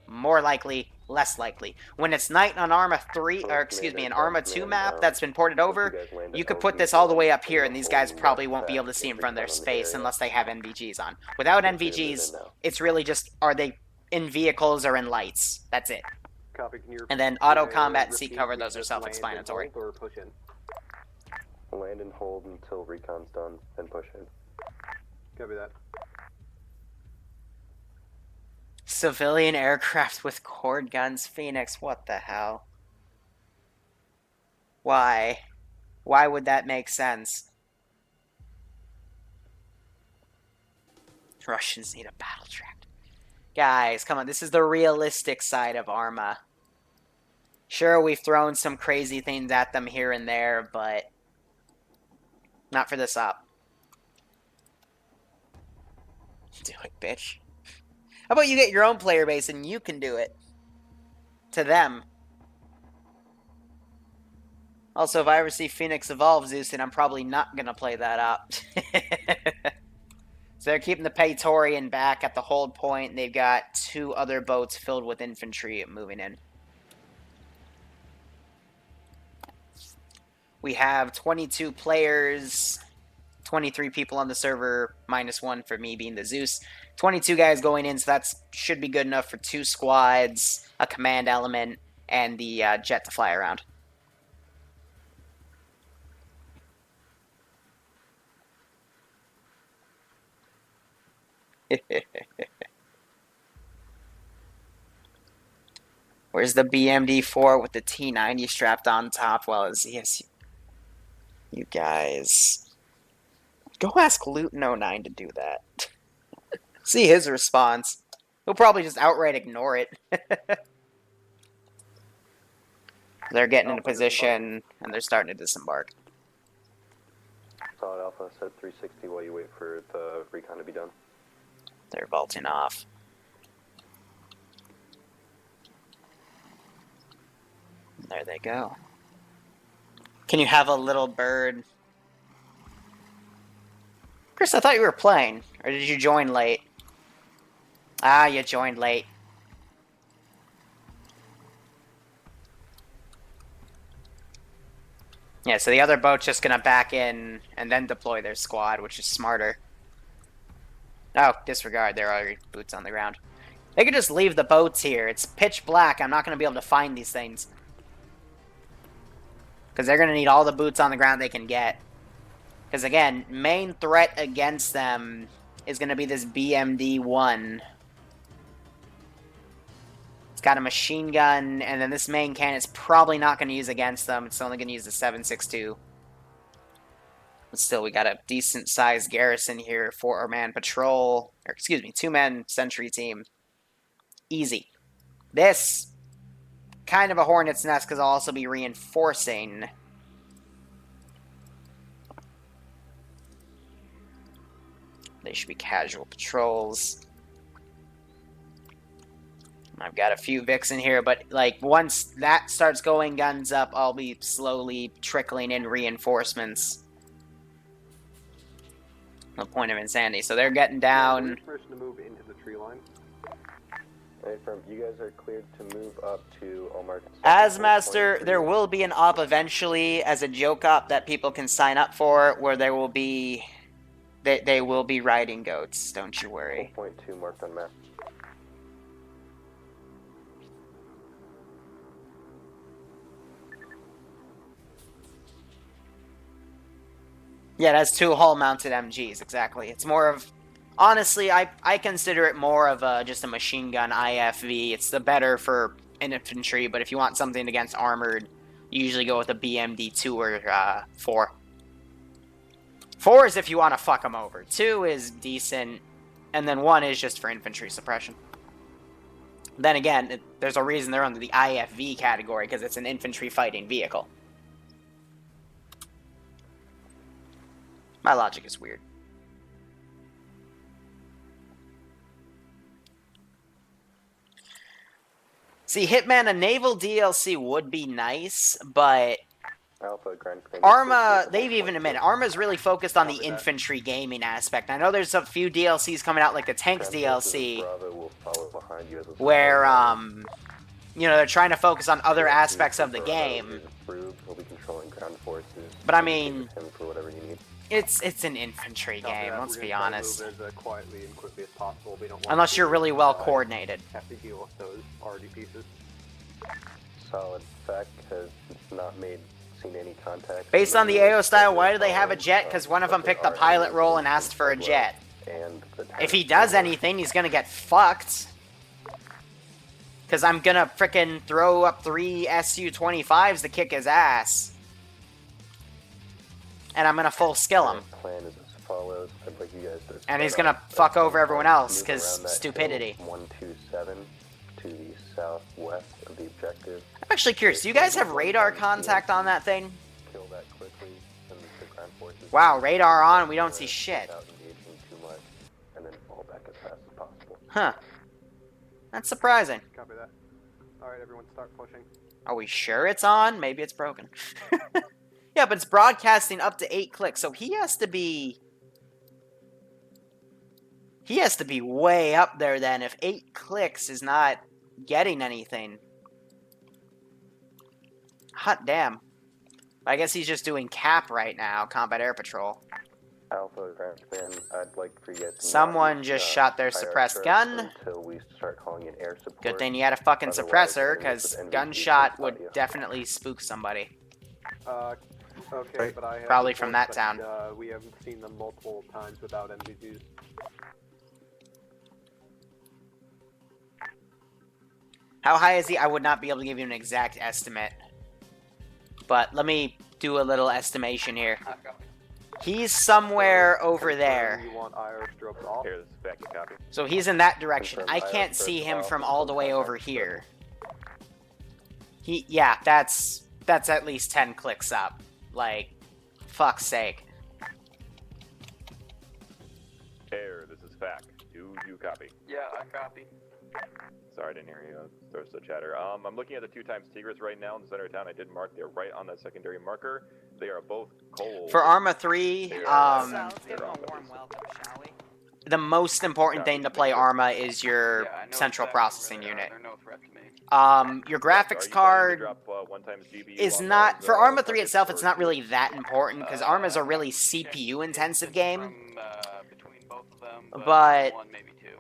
Speaker 2: More likely, less likely. When it's night on Arma 3, or excuse me, an Arma 2 map that's been ported over, you could put this all the way up here, and these guys probably won't be able to see in front of their face unless they have NVGs on. Without NVGs, it's really just, are they in vehicles or in lights? That's it. And then auto combat and sea cover, those are self-explanatory.
Speaker 5: Land and hold until recon's done, then push in. Copy that.
Speaker 2: Civilian aircraft with cord guns, Phoenix, what the hell? Why? Why would that make sense? Russians need a battle tract. Guys, come on, this is the realistic side of Arma. Sure, we've thrown some crazy things at them here and there, but not for this op. Do it, bitch. How about you get your own player base and you can do it? To them. Also, if I ever see Phoenix evolve Zeus, then I'm probably not going to play that up. So they're keeping the Praetorian back at the hold point, and they've got 2 other boats filled with infantry moving in. We have 22 players, 23 people on the server, -1 for me being the Zeus. 22 guys going in, so that should be good enough for 2 squads, a command element, and the jet to fly around. Where's the BMD-4 with the T-90 strapped on top? Well, yes, you guys. Go ask Luton09 to do that. See his response. He'll probably just outright ignore it. They're getting into position, and they're starting to disembark.
Speaker 5: Solid Alpha, set 360 while you wait for the recon to be done.
Speaker 2: They're vaulting off. There they go. Can you have a little bird? Chris, I thought you were playing. Or did you join late? Ah, you joined late. Yeah, so the other boat's just gonna back in and then deploy their squad, which is smarter. Oh, disregard. There are boots on the ground. They could just leave the boats here. It's pitch black. I'm not gonna be able to find these things. Because they're gonna need all the boots on the ground they can get. Because again, main threat against them is gonna be this BMD-1. It's got a machine gun, and then this main cannon is probably not going to use against them. It's only going to use the 7.62. But still, we got a decent-sized garrison here, 4-man patrol. Or, excuse me, 2-man sentry team. Easy. This, kind of a hornet's nest, because I'll also be reinforcing. They should be casual patrols. I've got a few Vics in here, but like once that starts going guns up, I'll be slowly trickling in reinforcements. The point of insanity. So they're getting down.
Speaker 5: Permission to move into the tree line. Hey, firm, you guys are cleared to move up to Omar.
Speaker 2: As Master, there will be an op eventually as a joke op that people can sign up for, where there will be they will be riding goats. Don't you worry.
Speaker 5: 1.2 marked on map.
Speaker 2: Yeah, it has 2 hull-mounted MGs, exactly. It's more of... Honestly, I consider it more of just a machine gun IFV. It's the better for infantry, but if you want something against armored, you usually go with a BMD-2 or 4. 4 is if you want to fuck them over. 2 is decent, and then 1 is just for infantry suppression. Then again, there's a reason they're under the IFV category, because it's an infantry fighting vehicle. My logic is weird. See, Hitman, a naval DLC would be nice, but Arma, they've even admitted, Arma's really focused on the infantry gaming aspect. I know there's a few DLCs coming out, like the Tanks DLC, where, you know, they're trying to focus on other aspects of the game. But I mean... It's an infantry game, let's be honest. Unless you're really well coordinated.
Speaker 5: Have to deal with those already pieces. Solid fact has not seen any contact.
Speaker 2: Based on the AO style, why do they have a jet? Because one of them picked the pilot role and asked for a jet. If he does anything, he's gonna get fucked. Because I'm gonna frickin' throw up 3 Su-25s to kick his ass. And I'm gonna full skill him. And he's gonna fuck over everyone else, because stupidity.
Speaker 5: 127 to the southwest of the objective.
Speaker 2: I'm actually curious, do you guys have radar contact on that thing?
Speaker 5: Kill that quickly, send the ground forces.
Speaker 2: Wow, radar on, we don't see shit.
Speaker 5: Without engaging too much, and then fall back as fast as possible.
Speaker 2: Huh. That's surprising.
Speaker 5: Copy that. Alright, everyone start pushing.
Speaker 2: Are we sure it's on? Maybe it's broken. Yeah, but it's broadcasting up to 8 clicks, so he has to be... He has to be way up there then if 8 clicks is not getting anything. Hot damn. I guess he's just doing CAP right now, Combat Air Patrol.
Speaker 5: Alpha Groundsman, I'd like for you guys to
Speaker 2: Someone just shot their suppressed gun.
Speaker 5: Until we start calling in air support.
Speaker 2: Good thing you had a fucking suppressor, because gunshot would definitely spook somebody.
Speaker 5: Okay, but I have
Speaker 2: probably from that town.
Speaker 5: We haven't seen them multiple times without MVGs.
Speaker 2: How high is he? I would not be able to give you an exact estimate. But let me do a little estimation here. He's somewhere over there.
Speaker 5: You want IR strokes off?
Speaker 11: Here, this is back and copy.
Speaker 2: So he's in that direction. I can't see him from all the way over here. Yeah, that's at least 10 clicks up. Like, fuck's sake.
Speaker 11: Air, this is fact. Do you copy?
Speaker 12: Yeah, I copy.
Speaker 11: Sorry, I didn't hear you. There's the chatter. I'm looking at the 2x Tigris right now in the center of town. I did mark. They're right on that secondary marker. They are both cold.
Speaker 2: For Arma 3,
Speaker 11: They
Speaker 12: So
Speaker 11: are,
Speaker 12: let's give him a warm welcome, shall we?
Speaker 2: the most important thing to play Arma is your
Speaker 12: Yeah, I know
Speaker 2: central
Speaker 12: exactly
Speaker 2: processing
Speaker 12: where they are.
Speaker 2: unit.
Speaker 12: They're no threat to me.
Speaker 2: Your
Speaker 11: Are
Speaker 2: graphics
Speaker 11: you planning to
Speaker 2: card
Speaker 11: drop 1x GPU
Speaker 2: is
Speaker 11: on
Speaker 2: not
Speaker 11: those,
Speaker 2: for Arma 3
Speaker 11: targets,
Speaker 2: itself.
Speaker 11: or
Speaker 2: It's not
Speaker 11: is
Speaker 2: really
Speaker 11: it-
Speaker 2: that important because Arma is a really
Speaker 12: Check
Speaker 2: CPU intensive
Speaker 12: distance
Speaker 2: game.
Speaker 12: From, between both of them,
Speaker 2: But
Speaker 12: one, maybe two.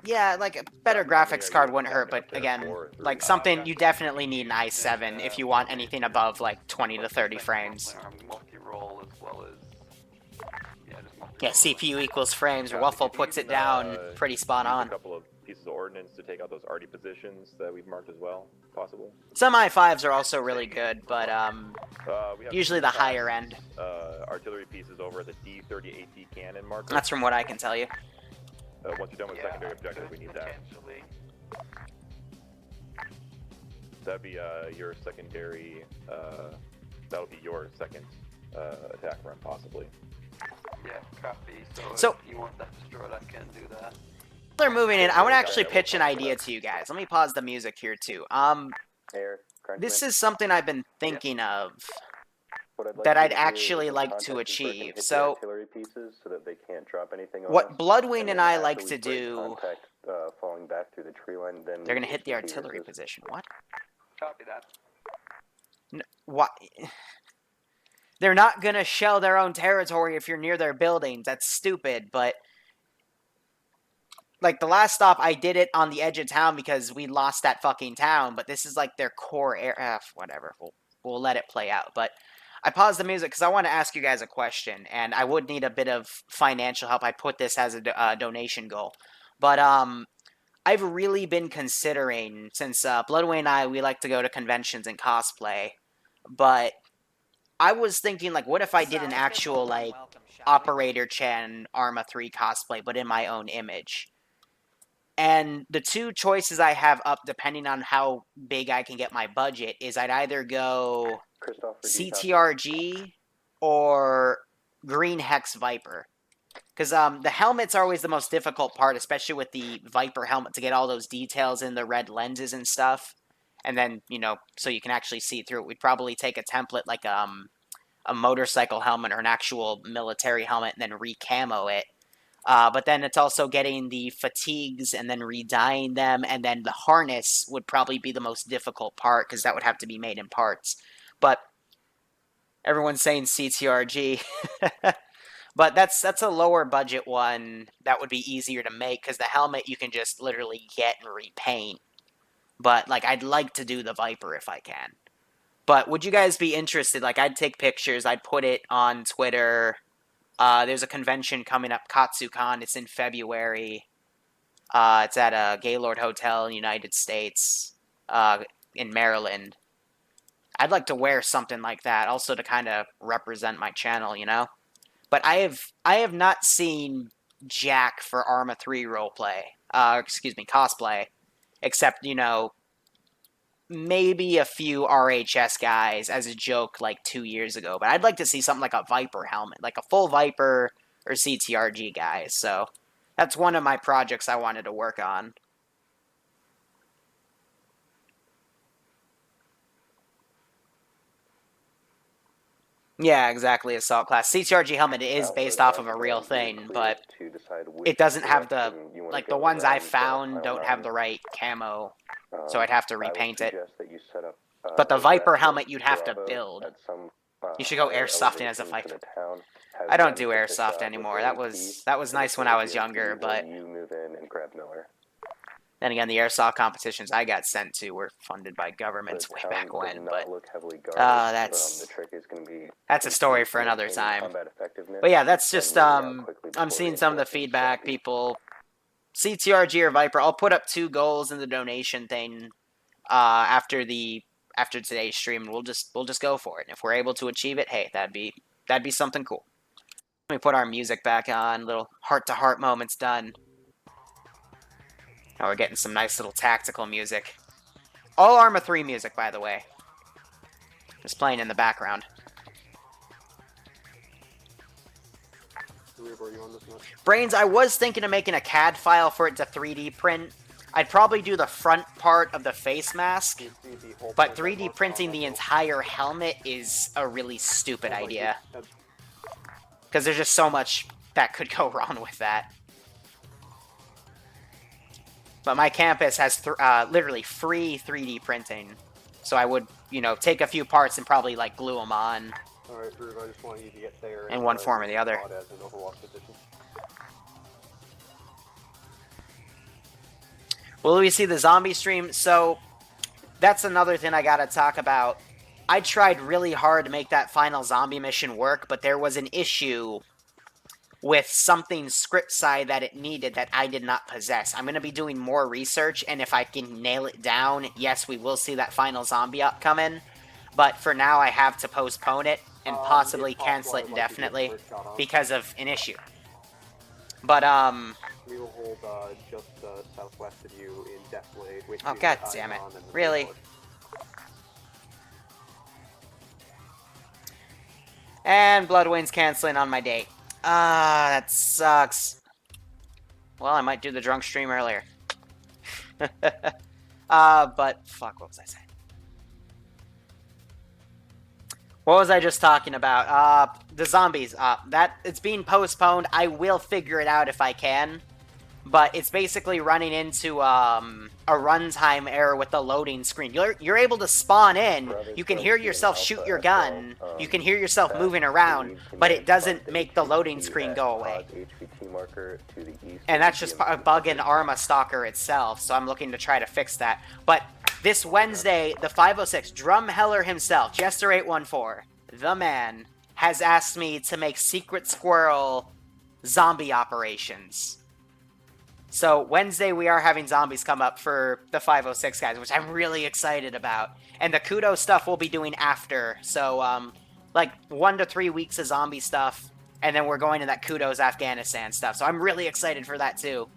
Speaker 2: yeah, like a better
Speaker 11: How many
Speaker 2: graphics
Speaker 11: are
Speaker 2: card
Speaker 11: you
Speaker 2: wouldn't hurt.
Speaker 11: talking
Speaker 2: But
Speaker 11: about there?
Speaker 2: again,
Speaker 11: 4 or 3?
Speaker 2: like something you definitely need an i7 if you want anything above like 20 to 30 frames.
Speaker 12: Multi-roll as well as
Speaker 2: Yeah, CPU equals frames. Waffle puts it down pretty spot
Speaker 11: use
Speaker 2: on.
Speaker 11: a couple of pieces of ordnance to take out those arty positions that we've marked as well, possibly.
Speaker 2: Some i5s are also really good, but
Speaker 11: We have
Speaker 2: usually the higher end.
Speaker 11: Artillery pieces over at the D30 AT cannon marker.
Speaker 2: That's from what I can tell you.
Speaker 11: Once you're done with secondary objectives, we need that. That'd be your secondary. That'll be your second attack run, possibly.
Speaker 12: Yeah, copy.
Speaker 2: So
Speaker 12: if you want that destroyed, I can do that.
Speaker 2: They're moving in. I want to actually pitch an idea to you guys. Let me pause the music here too. This is something I've been thinking of that I'd actually like to achieve. So,
Speaker 5: artillery pieces so that they can't drop anything on
Speaker 2: what
Speaker 5: us.
Speaker 2: Bloodwing
Speaker 5: And
Speaker 2: and
Speaker 5: then
Speaker 2: I
Speaker 5: after
Speaker 2: like
Speaker 5: we
Speaker 2: to
Speaker 5: break
Speaker 2: do,
Speaker 5: contact, falling back through the tree line, then
Speaker 2: they're
Speaker 5: we
Speaker 2: gonna hit the
Speaker 5: use
Speaker 2: artillery
Speaker 5: Tigrises.
Speaker 2: position. What?
Speaker 12: Copy that.
Speaker 2: What? They're not gonna shell their own territory if you're near their buildings. That's stupid, but like the last stop, I did it on the edge of town because we lost that fucking town, but this is like their core area. Whatever. We'll let it play out. But I paused the music because I want to ask you guys a question, and I would need a bit of financial help. I put this as a donation goal. But I've really been considering, since Bloodway and I, we like to go to conventions and cosplay, but I was thinking, like, what if I did an actual, like, Operator Chan Arma 3 cosplay, but in my own image? And the two choices I have up, depending on how big I can get my budget, is I'd either go CTRG or Green Hex Viper. Because the helmets are always the most difficult part, especially with the Viper helmet, to get all those details in the red lenses and stuff. And then, you know, so you can actually see through it. We'd probably take a template like a motorcycle helmet or an actual military helmet and then re-camo it. But then it's also getting the fatigues and then re-dyeing them, and then the harness would probably be the most difficult part because that would have to be made in parts. But everyone's saying CTRG. But that's a lower budget one that would be easier to make because the helmet you can just literally get and repaint. But, like, I'd like to do the Viper if I can. But would you guys be interested? Like, I'd take pictures. I'd put it on Twitter. There's a convention coming up, KatsuCon. It's in February. It's at a Gaylord Hotel in the United States, in Maryland. I'd like to wear something like that, also to kind of represent my channel, you know? But I have not seen Jack for Arma 3 roleplay. Cosplay. Except, you know, maybe a few RHS guys as a joke like 2 years ago. But I'd like to see something like a Viper helmet, like a full Viper or CTRG guys. So that's one of my projects I wanted to work on. Yeah, exactly, Assault Class. CTRG helmet is based off of a real thing, but it doesn't have the, like, the ones I found don't have the right camo, so I'd have to repaint it. But the Viper helmet you'd have to build. You should go airsofting as a Viper. I don't do airsoft anymore. That was nice when I was younger, but then again, the airsoft competitions I got sent to were funded by governments way back when, but that's a story for another time. But yeah, that's just, I'm seeing some of the feedback, people, CTRG or Viper, I'll put up 2 goals in the donation thing, after today's stream, and we'll just go for it. And if we're able to achieve it, hey, that'd be something cool. Let me put our music back on, little heart-to-heart moments done. Now we're getting some nice little tactical music. All Arma 3 music, by the way. Just playing in the background. Brains, I was thinking of making a CAD file for it to 3D print. I'd probably do the front part of the face mask,
Speaker 5: You see the whole
Speaker 2: but
Speaker 5: point
Speaker 2: 3D
Speaker 5: of
Speaker 2: printing the entire helmet is a really stupid idea. Because there's just so much that could go wrong with that. But my campus has literally free 3D printing. So I would, you know, take a few parts and probably, like, glue them on.
Speaker 5: Alright, Drew, I just want you to get there
Speaker 2: in one form or the other.
Speaker 5: as an overwatch position.
Speaker 2: Will we see the zombie stream? So, that's another thing I gotta talk about. I tried really hard to make that final zombie mission work, but there was an issue with something script side that it needed that I did not possess. I'm gonna be doing more research, and if I can nail it down, yes, we will see that final zombie up come in. But for now, I have to postpone it and possibly cancel it indefinitely because of an issue. But,
Speaker 5: We will hold just southwest of you indefinitely.
Speaker 2: Oh, god damn it. Really? And Bloodwind's canceling on my date. Ah, that sucks. Well, I might do the drunk stream earlier. But, fuck, what was I saying? What was I just talking about? The zombies. It's being postponed. I will figure it out if I can. But it's basically running into a runtime error with the loading screen. You're able to spawn in. You can hear yourself shoot your gun. You can hear yourself moving around, but it doesn't make the loading screen go away. And that's just a bug in Arma Stalker itself, so I'm looking to try to fix that. But this Wednesday, the 506, Drumheller himself, Jester814, the man, has asked me to make Secret Squirrel zombie operations. So Wednesday we are having zombies come up for the 506 guys, which I'm really excited about. And the Kudo stuff we'll be doing after. So, like 1 to 3 weeks of zombie stuff, and then we're going to that Kudos Afghanistan stuff. So I'm really excited for that too.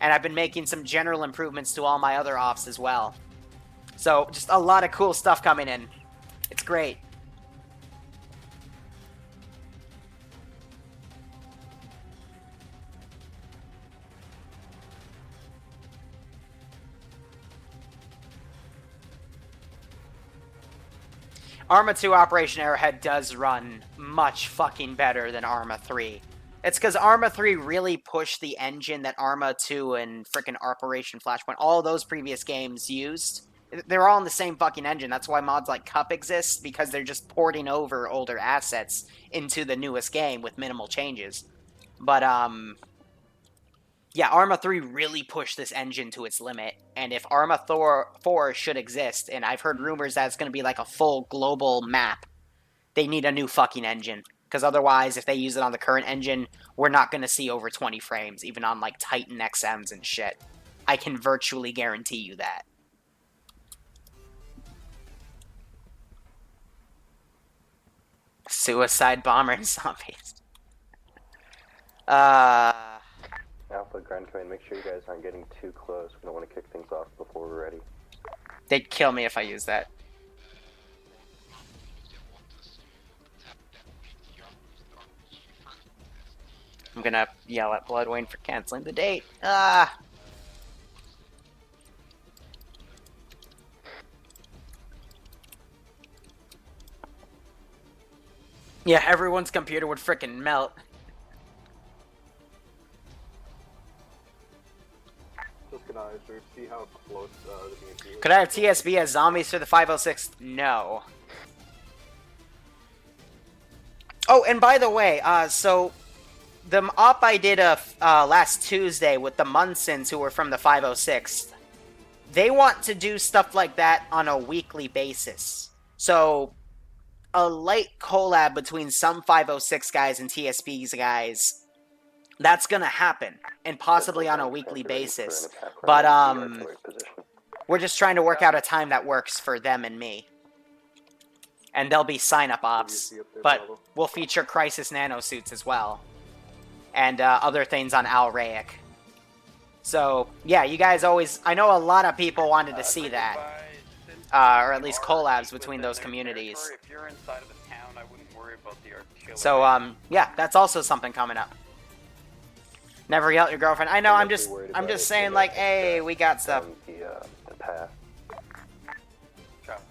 Speaker 2: And I've been making some general improvements to all my other ops as well. So just a lot of cool stuff coming in. It's great. Arma 2 Operation Arrowhead does run much fucking better than Arma 3. It's because Arma 3 really pushed the engine that Arma 2 and frickin' Operation Flashpoint, all those previous games used. They're all in the same fucking engine. That's why mods like Cup exist, because they're just porting over older assets into the newest game with minimal changes. But, yeah, Arma 3 really pushed this engine to its limit, and if Arma 4 should exist, and I've heard rumors that it's going to be like a full global map, they need a new fucking engine. Because otherwise, if they use it on the current engine, we're not going to see over 20 frames, even on like Titan XMs and shit. I can virtually guarantee you that. Suicide bomber and zombies.
Speaker 5: Alpha Grand Command, make sure you guys aren't getting too close. We don't want to kick things off before we're ready.
Speaker 2: They'd kill me if I used that. I'm gonna yell at Bloodwayne for canceling the date. Ah! Yeah, everyone's computer would frickin' melt.
Speaker 5: Just gonna see how close the BMP is.
Speaker 2: Could I have TSB as zombies for the 506? No. Oh, and by the way, so the op I did last Tuesday with the Munsons who were from the 506, they want to do stuff like that on a weekly basis. So a light collab between some 506 guys and TSB's guys, that's gonna happen, and possibly on a weekly basis. But we're just trying to work out a time that works for them and me. And there'll be sign-up ops, but we'll feature Crisis Nanosuits as well. And other things on Alraic. So, yeah, you guys always... I know a lot of people wanted to see that. Or at least collabs between those communities.
Speaker 12: If you're inside of a town, I wouldn't worry about the artillery.
Speaker 2: So, yeah, that's also something coming up. Never yell at your girlfriend. I know. I'm
Speaker 5: mostly worried
Speaker 2: just
Speaker 5: about
Speaker 2: saying,
Speaker 5: the
Speaker 2: like,
Speaker 5: next
Speaker 2: hey,
Speaker 5: step
Speaker 2: we got stuff.
Speaker 5: down the path.
Speaker 12: Copy.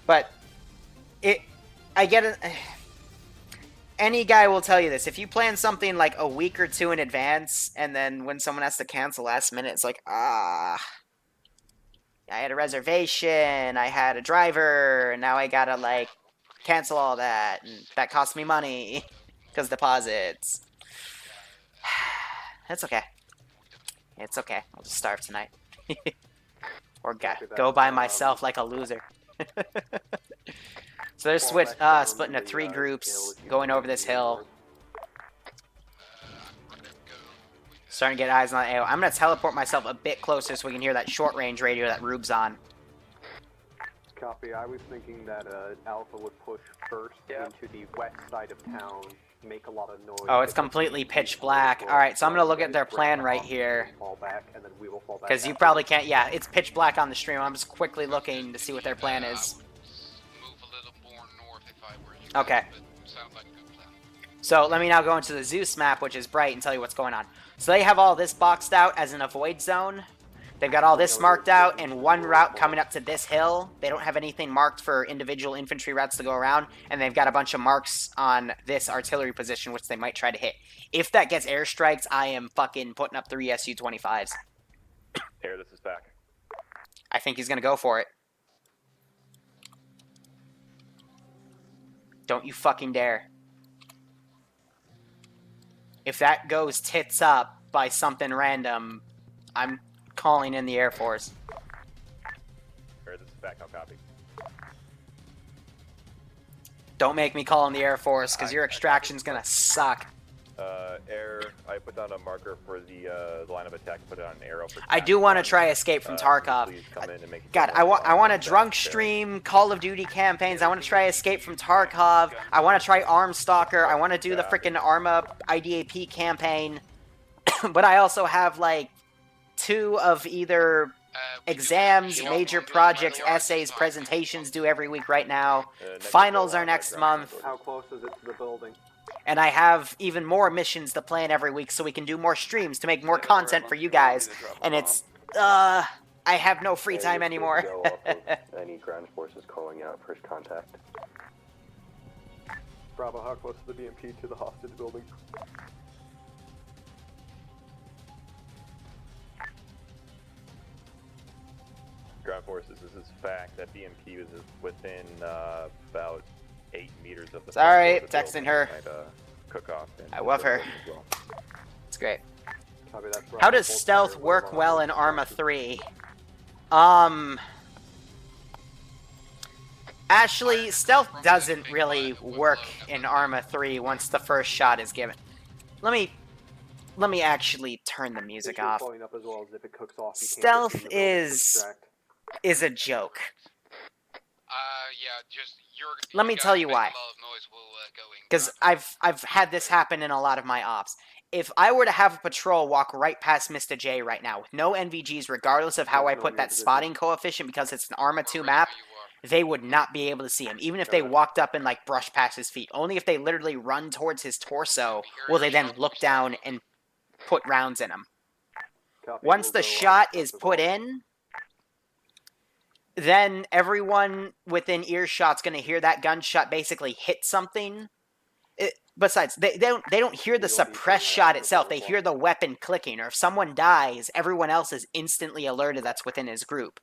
Speaker 2: But I get it. Any guy will tell you this. If you plan something like a week or two in advance, and then when someone has to cancel last minute, it's like, I had a reservation, I had a driver, and now I gotta, like, cancel all that, and that cost me money, because deposits. It's okay. It's okay. I'll just starve tonight. Or go by myself like a loser. So they're split into 3 groups, going over this hill. Starting to get eyes on the AO. I'm going to teleport myself a bit closer so we can hear that short-range radio that Rube's on.
Speaker 5: Copy. I was thinking that Alpha would push first into the west side of town, make a lot of noise.
Speaker 2: Oh, it's completely pitch black. Alright, so I'm going to look at their plan right here.
Speaker 5: Fall back, and then we will fall back.
Speaker 2: Because you probably can't... Yeah, it's pitch black on the stream. I'm just quickly looking to see what their plan is. Okay. So let me now go into the Zeus map, which is bright, and tell you what's going on. So they have all this boxed out as an avoid zone. They've got all this marked out, and one route coming up to this hill. They don't have anything marked for individual infantry routes to go around, and they've got a bunch of marks on this artillery position, which they might try to hit. If that gets airstrikes, I am fucking putting up 3 Su-25s.
Speaker 11: Air, this is back.
Speaker 2: I think he's going to go for it. Don't you fucking dare. If that goes tits up by something random, I'm calling in the Air Force.
Speaker 11: Air, this is back. I'll copy.
Speaker 2: Don't make me call in the Air Force, because your extraction's gonna suck.
Speaker 11: Air, I put down a marker for the line of attack, put it on an arrow. For
Speaker 2: I do want to try Escape from Tarkov. God, I want a drunk stream Call of Duty campaigns. I want to try Escape from Tarkov. I want to try Armstalker. I want to do the freaking Arma IDAP campaign. But I also have, like, 2 of either exams, major projects, essays, presentations due every week right now. Finals are next month.
Speaker 5: How close is it to the building?
Speaker 2: And I have even more missions to plan every week so we can do more streams to make more content for you guys. And it's, I have no free time anymore.
Speaker 5: Any ground forces calling out first contact. Bravo, how close is the BMP to the hostage building?
Speaker 11: Ground forces, this is fact. That BMP was within about 8 meters of the...
Speaker 2: Sorry, texting her.
Speaker 11: Cook off
Speaker 2: I love her.
Speaker 11: Well.
Speaker 2: It's great. How does stealth work well in Arma 3? Actually, stealth doesn't really work in Arma 3 once the first shot is given. Let me actually turn the music off. Stealth is a joke.
Speaker 4: Yeah, just
Speaker 2: Let me tell you why. Because I've had this happen in a lot of my ops. If I were to have a patrol walk right past Mr. J right now with no NVGs, regardless of how I put that spotting coefficient, because it's an Arma 2 map, they would not be able to see him. Even if they walked up and, like, brushed past his feet. Only if they literally run towards his torso will they then look down and put rounds in him. Once the shot is put in, then everyone within earshot's going to hear that gunshot basically hit something. Besides, they don't hear the suppressed shot itself. They hear the weapon clicking. Or if someone dies, everyone else is instantly alerted that's within his group.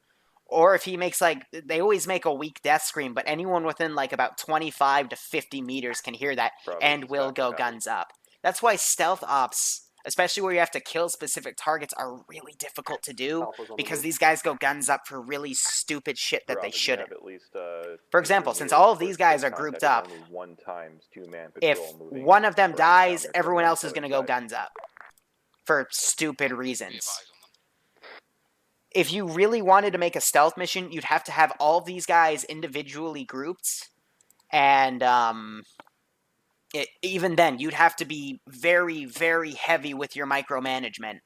Speaker 2: Or if he makes, like, they always make a weak death scream, but anyone within, like, about 25 to 50 meters can hear that and will go guns up. That's why stealth ops, especially where you have to kill specific targets, are really difficult to do, because these guys go guns up for really stupid shit that they shouldn't. For example, since all of these guys are grouped up, if one of them dies, everyone else is going to go guns up. For stupid reasons. If you really wanted to make a stealth mission, you'd have to have all of these guys individually grouped, and even then, you'd have to be very, very heavy with your micromanagement.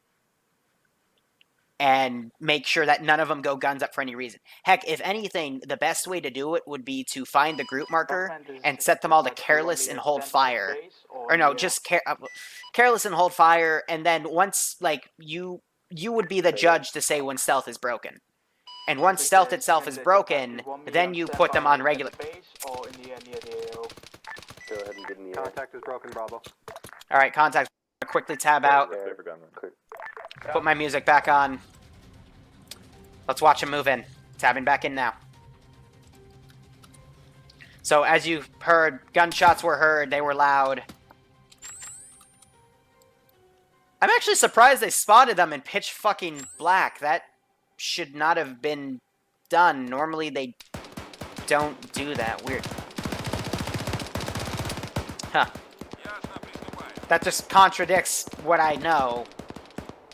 Speaker 2: and make sure that none of them go guns up for any reason. Heck, if anything, the best way to do it would be to find the group marker and set them all to careless and hold fire. Or no, just careless and hold fire, and then once, like, you would be the judge to say when stealth is broken. And once stealth itself is broken, then you put them on regular...
Speaker 12: Go ahead and get in the air. Contact is broken, Bravo.
Speaker 2: Alright, contact. Quickly tab out. Put my music back on. Let's watch him move in. Tabbing back in now. So, as you heard, gunshots were heard. They were loud. I'm actually surprised they spotted them in pitch fucking black. That should not have been done. Normally they don't do that. Weird. Huh. That just contradicts what I know.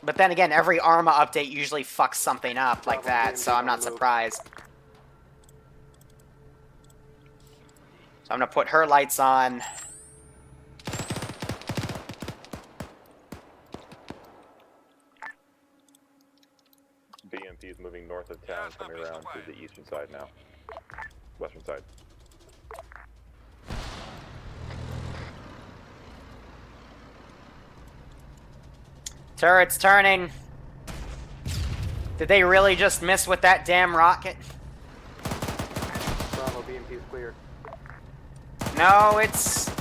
Speaker 2: But then again, every Arma update usually fucks something up like that, so I'm not surprised. So I'm gonna put her lights on.
Speaker 11: BMP is moving north of town, coming around to the eastern side now. Western side.
Speaker 2: Turret's turning. Did they really just miss with that damn rocket?
Speaker 12: Bravo, BMP is clear.
Speaker 2: No, it's...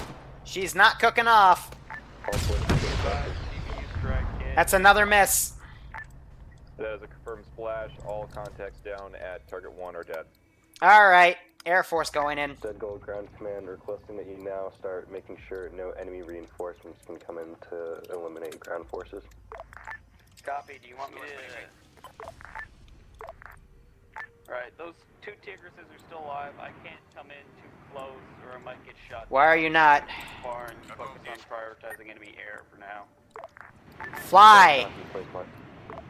Speaker 2: She's not cooking off. That's another miss.
Speaker 11: That is a confirmed splash. All contacts down at target 1 are dead.
Speaker 2: Alright, Air Force going in.
Speaker 5: Dead Gold Ground Command requesting that you now start making sure no enemy reinforcements can come in to eliminate ground forces.
Speaker 12: Copy, do you want me to... Alright, those 2 Tigrises are still alive. I can't come in too close or I might get shot.
Speaker 2: Why are you not?
Speaker 12: Far and focus on prioritizing enemy air for now.
Speaker 2: Fly!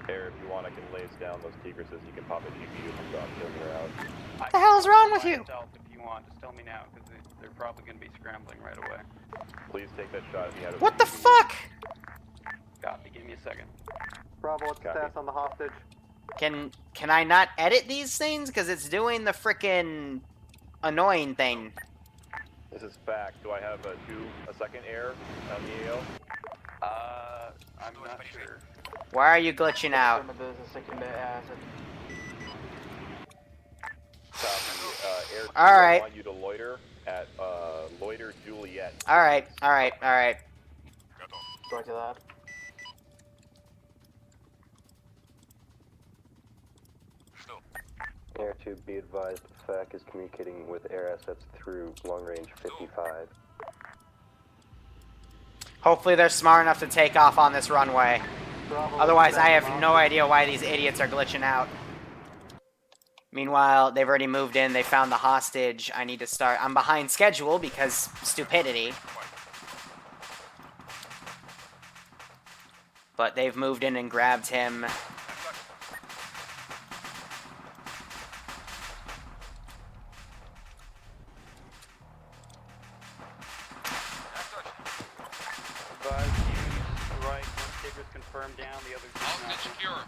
Speaker 11: Air, if you want, I can lace down those Tigrises. You can pop a GPU from Dog Killer out.
Speaker 2: What the hell's wrong with you?
Speaker 12: If you want, just tell me now, because they're probably going to be scrambling right away.
Speaker 11: Please take that shot if you had a...
Speaker 2: What the fuck?
Speaker 12: Copy, give me a second. Bravo, what's the status on the hostage?
Speaker 2: Can I not edit these things? Because it's doing the frickin' annoying thing.
Speaker 11: This is fact. Do I have a second air on the AO?
Speaker 12: I'm not sure.
Speaker 2: Why are you glitching out? Alright.
Speaker 11: I want you to loiter at Loiter Juliet.
Speaker 2: Alright.
Speaker 12: Roger that.
Speaker 5: Air 2, be advised, FAC is communicating with air assets through long range 55.
Speaker 2: Hopefully they're smart enough to take off on this runway. Otherwise, I have no idea why these idiots are glitching out. Meanwhile, they've already moved in. They found the hostage. I need to start. I'm behind schedule because stupidity. But they've moved in and grabbed him.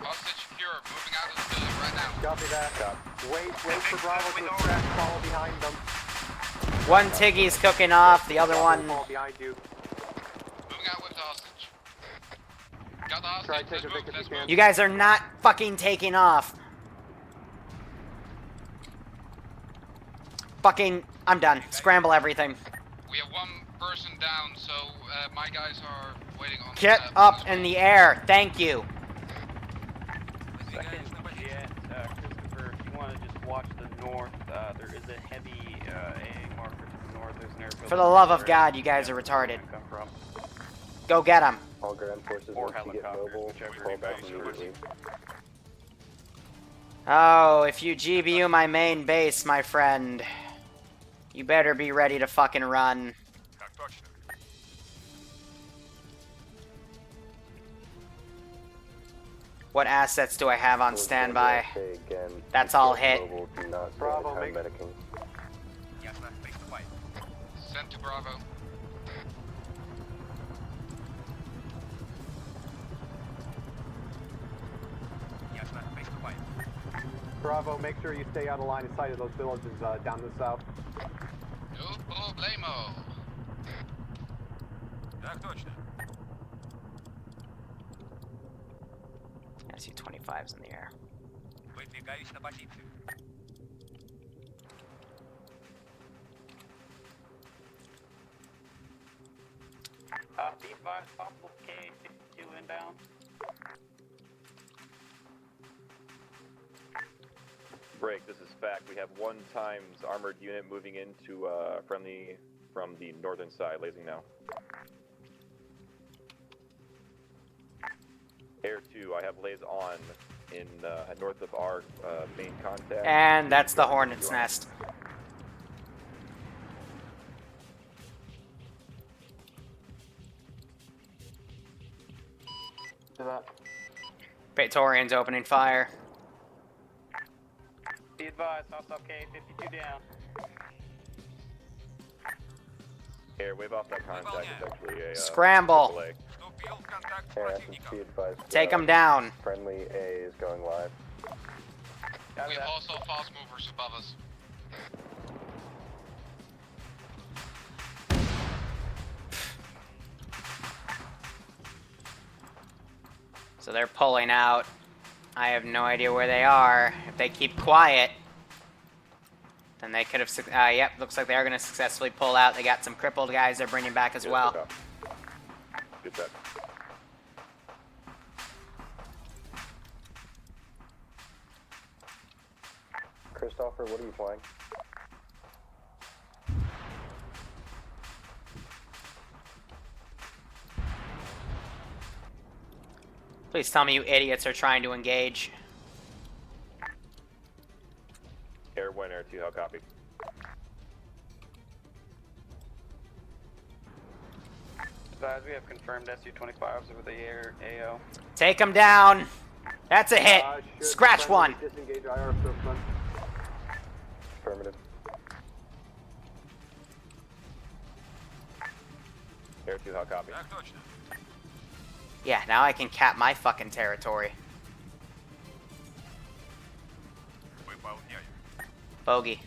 Speaker 4: Hostage secure. Moving out of the building right now.
Speaker 12: Copy that. Wait for Bravo to extract, follow behind them.
Speaker 2: One Tiggy's cooking off, the other one...
Speaker 12: behind you.
Speaker 4: Moving out with the hostage. Got the hostage, let's move.
Speaker 2: You guys are not fucking taking off. Fucking... I'm done. Scramble everything.
Speaker 4: We have one person down, so my guys are waiting on the
Speaker 2: Get up in the air. Thank you.
Speaker 12: Second jet, Christopher, if you want to just watch the north, there is a heavy AA marker to the north. There's an airfield.
Speaker 2: For the love of God, you guys are retarded. Go get them.
Speaker 5: All ground forces once you get mobile, fall back immediately.
Speaker 2: Oh, if you GBU my main base, my friend, you better be ready to fucking run. What assets do I have on standby? That's all hit.
Speaker 12: Bravo,
Speaker 4: sent to Bravo.
Speaker 13: Bravo, make sure you stay out of line of sight of those villages down the south.
Speaker 4: No problemo.
Speaker 8: Так точно.
Speaker 2: I see 25s in the air.
Speaker 8: Выдвигаюсь на позицию.
Speaker 12: B5, possible K-52 inbound.
Speaker 11: Break, this is fact. We have 1 times armored unit moving into friendly from the northern side, lasing now. Air 2, I have lays on in north of our main contact.
Speaker 2: And that's the Hornet's Nest. Praetorians opening fire.
Speaker 12: Be advised, hostile K-52 down.
Speaker 11: Air, wave off that contact. It's actually a
Speaker 2: Scramble.
Speaker 11: AAA.
Speaker 8: Вступил в контакт с
Speaker 5: Air
Speaker 8: противником.
Speaker 5: be advised.
Speaker 2: Take them down.
Speaker 5: Friendly A is going live.
Speaker 4: We have also fast movers above us.
Speaker 2: So they're pulling out. I have no idea where they are. If they keep quiet, then they could have. Yep, looks like they are going to successfully pull out. They got some crippled guys they're bringing back as well.
Speaker 11: Good set.
Speaker 5: Christopher, what are you flying?
Speaker 2: Please tell me you idiots are trying to engage.
Speaker 11: Air 1, Air 2, how copy?
Speaker 12: Advised, we have confirmed SU-25s over the air AO.
Speaker 2: Take them down. That's a hit. Scratch one.
Speaker 13: Disengage IR surplus.
Speaker 5: Affirmative.
Speaker 11: Air 2, how copy?
Speaker 8: Так точно.
Speaker 2: Yeah, now I can cap my fucking territory.
Speaker 8: Выполняю.
Speaker 2: Bogey.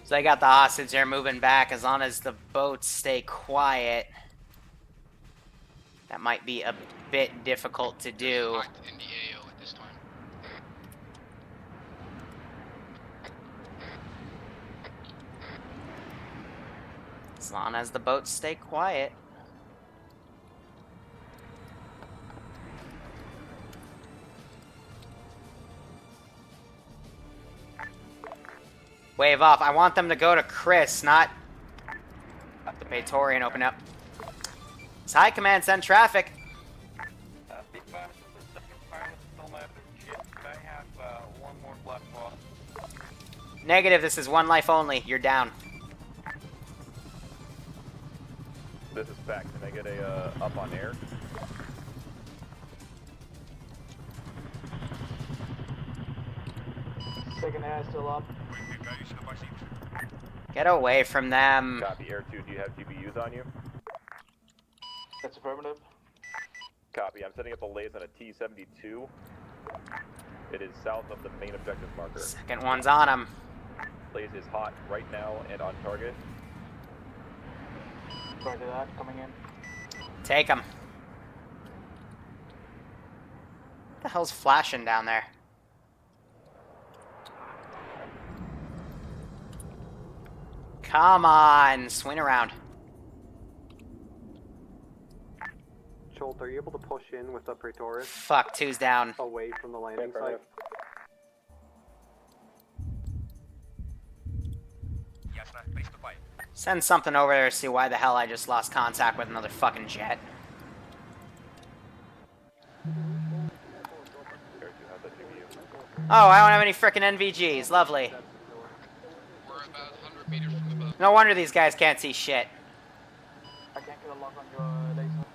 Speaker 2: So they got the hostage. They're moving back. As long as the boats stay quiet, that might be a bit difficult to do.
Speaker 4: Locked in the AO at this time.
Speaker 2: As long as the boats stay quiet. Wave off. I want them to go to Chris, not the Praetorian open up. It's high command, send traffic.
Speaker 12: B5, this is the second pilot, still not shit. I have one more black box.
Speaker 2: Negative, this is 1 life only. You're down.
Speaker 11: This is fact. Can I get a up on air?
Speaker 13: Second air still up.
Speaker 8: Выдвигаюсь на позицию.
Speaker 2: Get away from them.
Speaker 11: Copy. Air 2, do you have GBUs on you?
Speaker 13: That's affirmative.
Speaker 11: Copy. I'm setting up a lays on a T-72. It is south of the main objective marker.
Speaker 2: Second one's on him.
Speaker 11: Lays is hot right now and on target.
Speaker 13: Roger that, coming in.
Speaker 2: Take him. What the hell's flashing down there? Come on, swing around.
Speaker 13: Schultz, are you able to push in with the Praetorius
Speaker 2: Fuck, 2's down.
Speaker 13: away from the landing site?
Speaker 8: Ясно. Приступаем.
Speaker 2: Send something over there to see why the hell I just lost contact with another fucking jet.
Speaker 11: Air 2, how's that GBU?
Speaker 2: Oh, I don't have any frickin' NVGs. Lovely.
Speaker 4: We're about 100 meters from the boat.
Speaker 2: No wonder these guys can't see shit.
Speaker 13: I can't get a lock on your laser.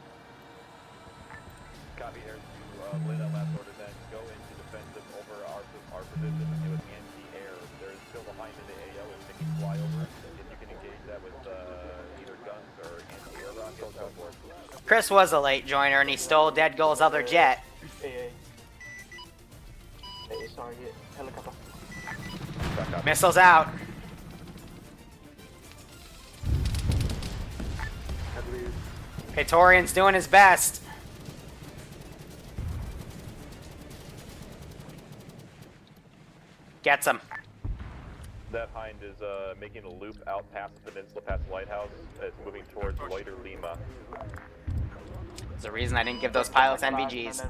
Speaker 11: Copy. Air 2, lay that last order then. Go into defensive over our position with anti-air. There's still behind in the AO if they can fly over. If you can engage that with either guns or anti-air rockets, go for it.
Speaker 2: Chris was a late joiner and he stole Dead Goal's other jet.
Speaker 13: Sorry, helicopter.
Speaker 2: Missiles out. Praetorian's doing his best. Gets him.
Speaker 11: That Hind is making a loop out past the peninsula, past the lighthouse. It's moving towards Loiter Lima.
Speaker 2: There's a reason I didn't give those pilots NVGs.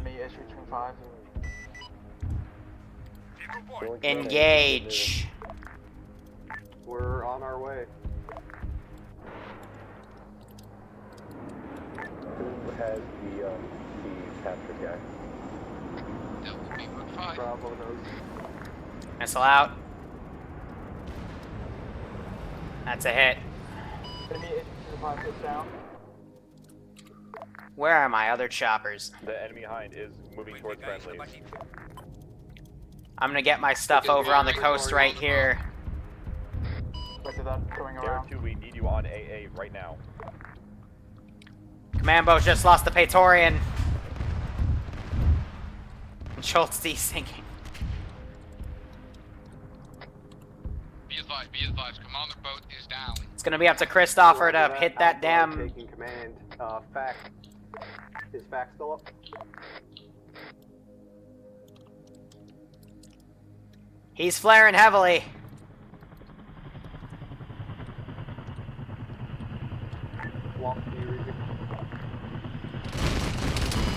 Speaker 2: Engage.
Speaker 13: We're on our way.
Speaker 5: Who has the captured guy?
Speaker 4: That will be Rook 5.
Speaker 13: Bravo knows.
Speaker 2: Missile out. That's a hit.
Speaker 13: Enemy is down.
Speaker 2: Where are my other choppers?
Speaker 11: The enemy Hind is moving towards friendlies.
Speaker 2: I'm gonna get my stuff over on the coast right here.
Speaker 11: Air 2, we need you on AA right now.
Speaker 2: Command boat just lost the Praetorian. And Schultz sinking.
Speaker 4: Be advised, commander boat is down.
Speaker 2: It's gonna be up to Christopher to hit that damn.
Speaker 13: Taking command. Fact. Is Fact still up?
Speaker 2: He's flaring heavily.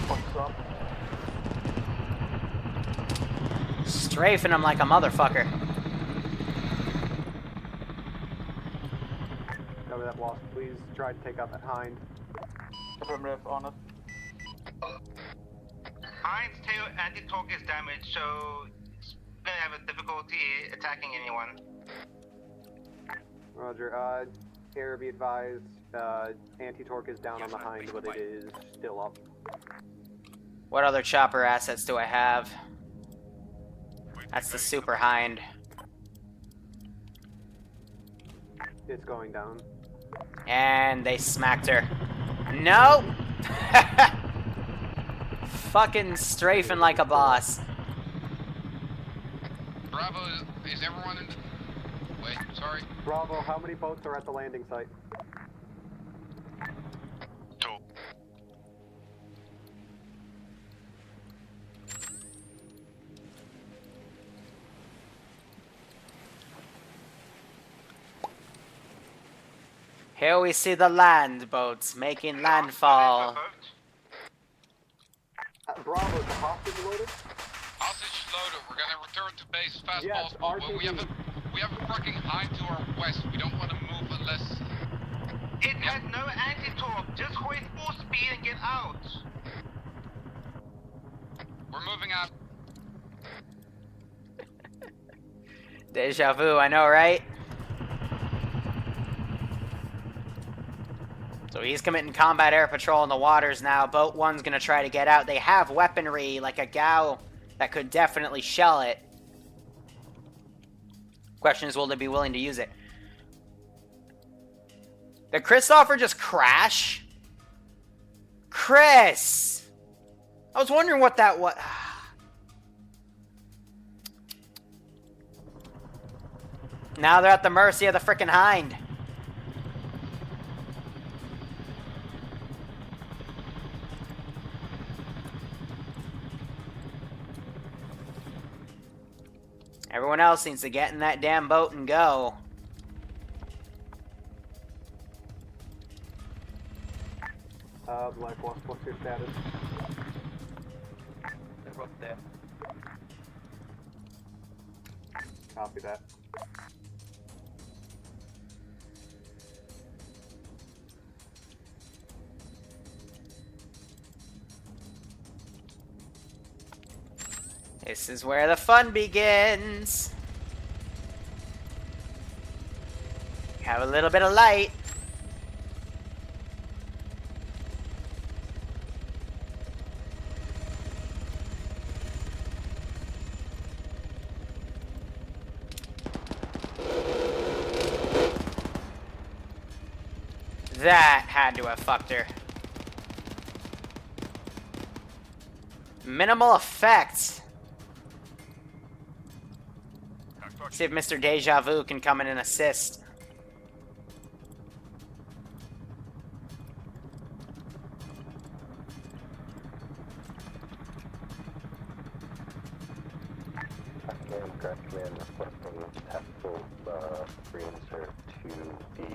Speaker 13: What's up?
Speaker 2: Strafing him like a motherfucker.
Speaker 13: Cover that Wasp, please try to take out that Hind. Affirmative, on it.
Speaker 1: Hind's tail anti-torque is damaged, so it's gonna have a difficulty attacking anyone.
Speaker 13: Roger, Air, be advised, anti-torque is down on the Hind, but it is still up.
Speaker 2: What other chopper assets do I have? That's the Super Hind.
Speaker 13: It's going down.
Speaker 2: And they smacked her. Nope! Fucking strafing like a boss.
Speaker 4: Bravo, is everyone in the... Wait, sorry.
Speaker 13: Bravo, how many boats are at the landing site?
Speaker 4: 2.
Speaker 2: Here we see the land boats making landfall.
Speaker 13: Bravo, is the hostage loaded?
Speaker 4: Hostage loaded. We're gonna return to base as fast as
Speaker 13: Yes,
Speaker 4: possible. But we have a fucking Hind to our west. We don't want to move unless...
Speaker 1: It has no anti-torque. Just hoist full speed and get out.
Speaker 4: We're moving out.
Speaker 2: Deja vu, I know, right? So he's committing combat air patrol in the waters now. Boat 1's gonna try to get out. They have weaponry, like a GAU, that could definitely shell it. Question is, will they be willing to use it? Did Christopher just crash? Chris! I was wondering what that was. Now they're at the mercy of the frickin' Hind. Everyone else needs to get in that damn boat and go.
Speaker 13: Black Wasp, what's your status?
Speaker 12: They're both dead.
Speaker 13: Copy that.
Speaker 2: This is where the fun begins. Have a little bit of light. That had to have fucked her. Minimal effects. See if Mr. Deja Vu can come in and assist.
Speaker 5: Command requesting tactical reinsert to the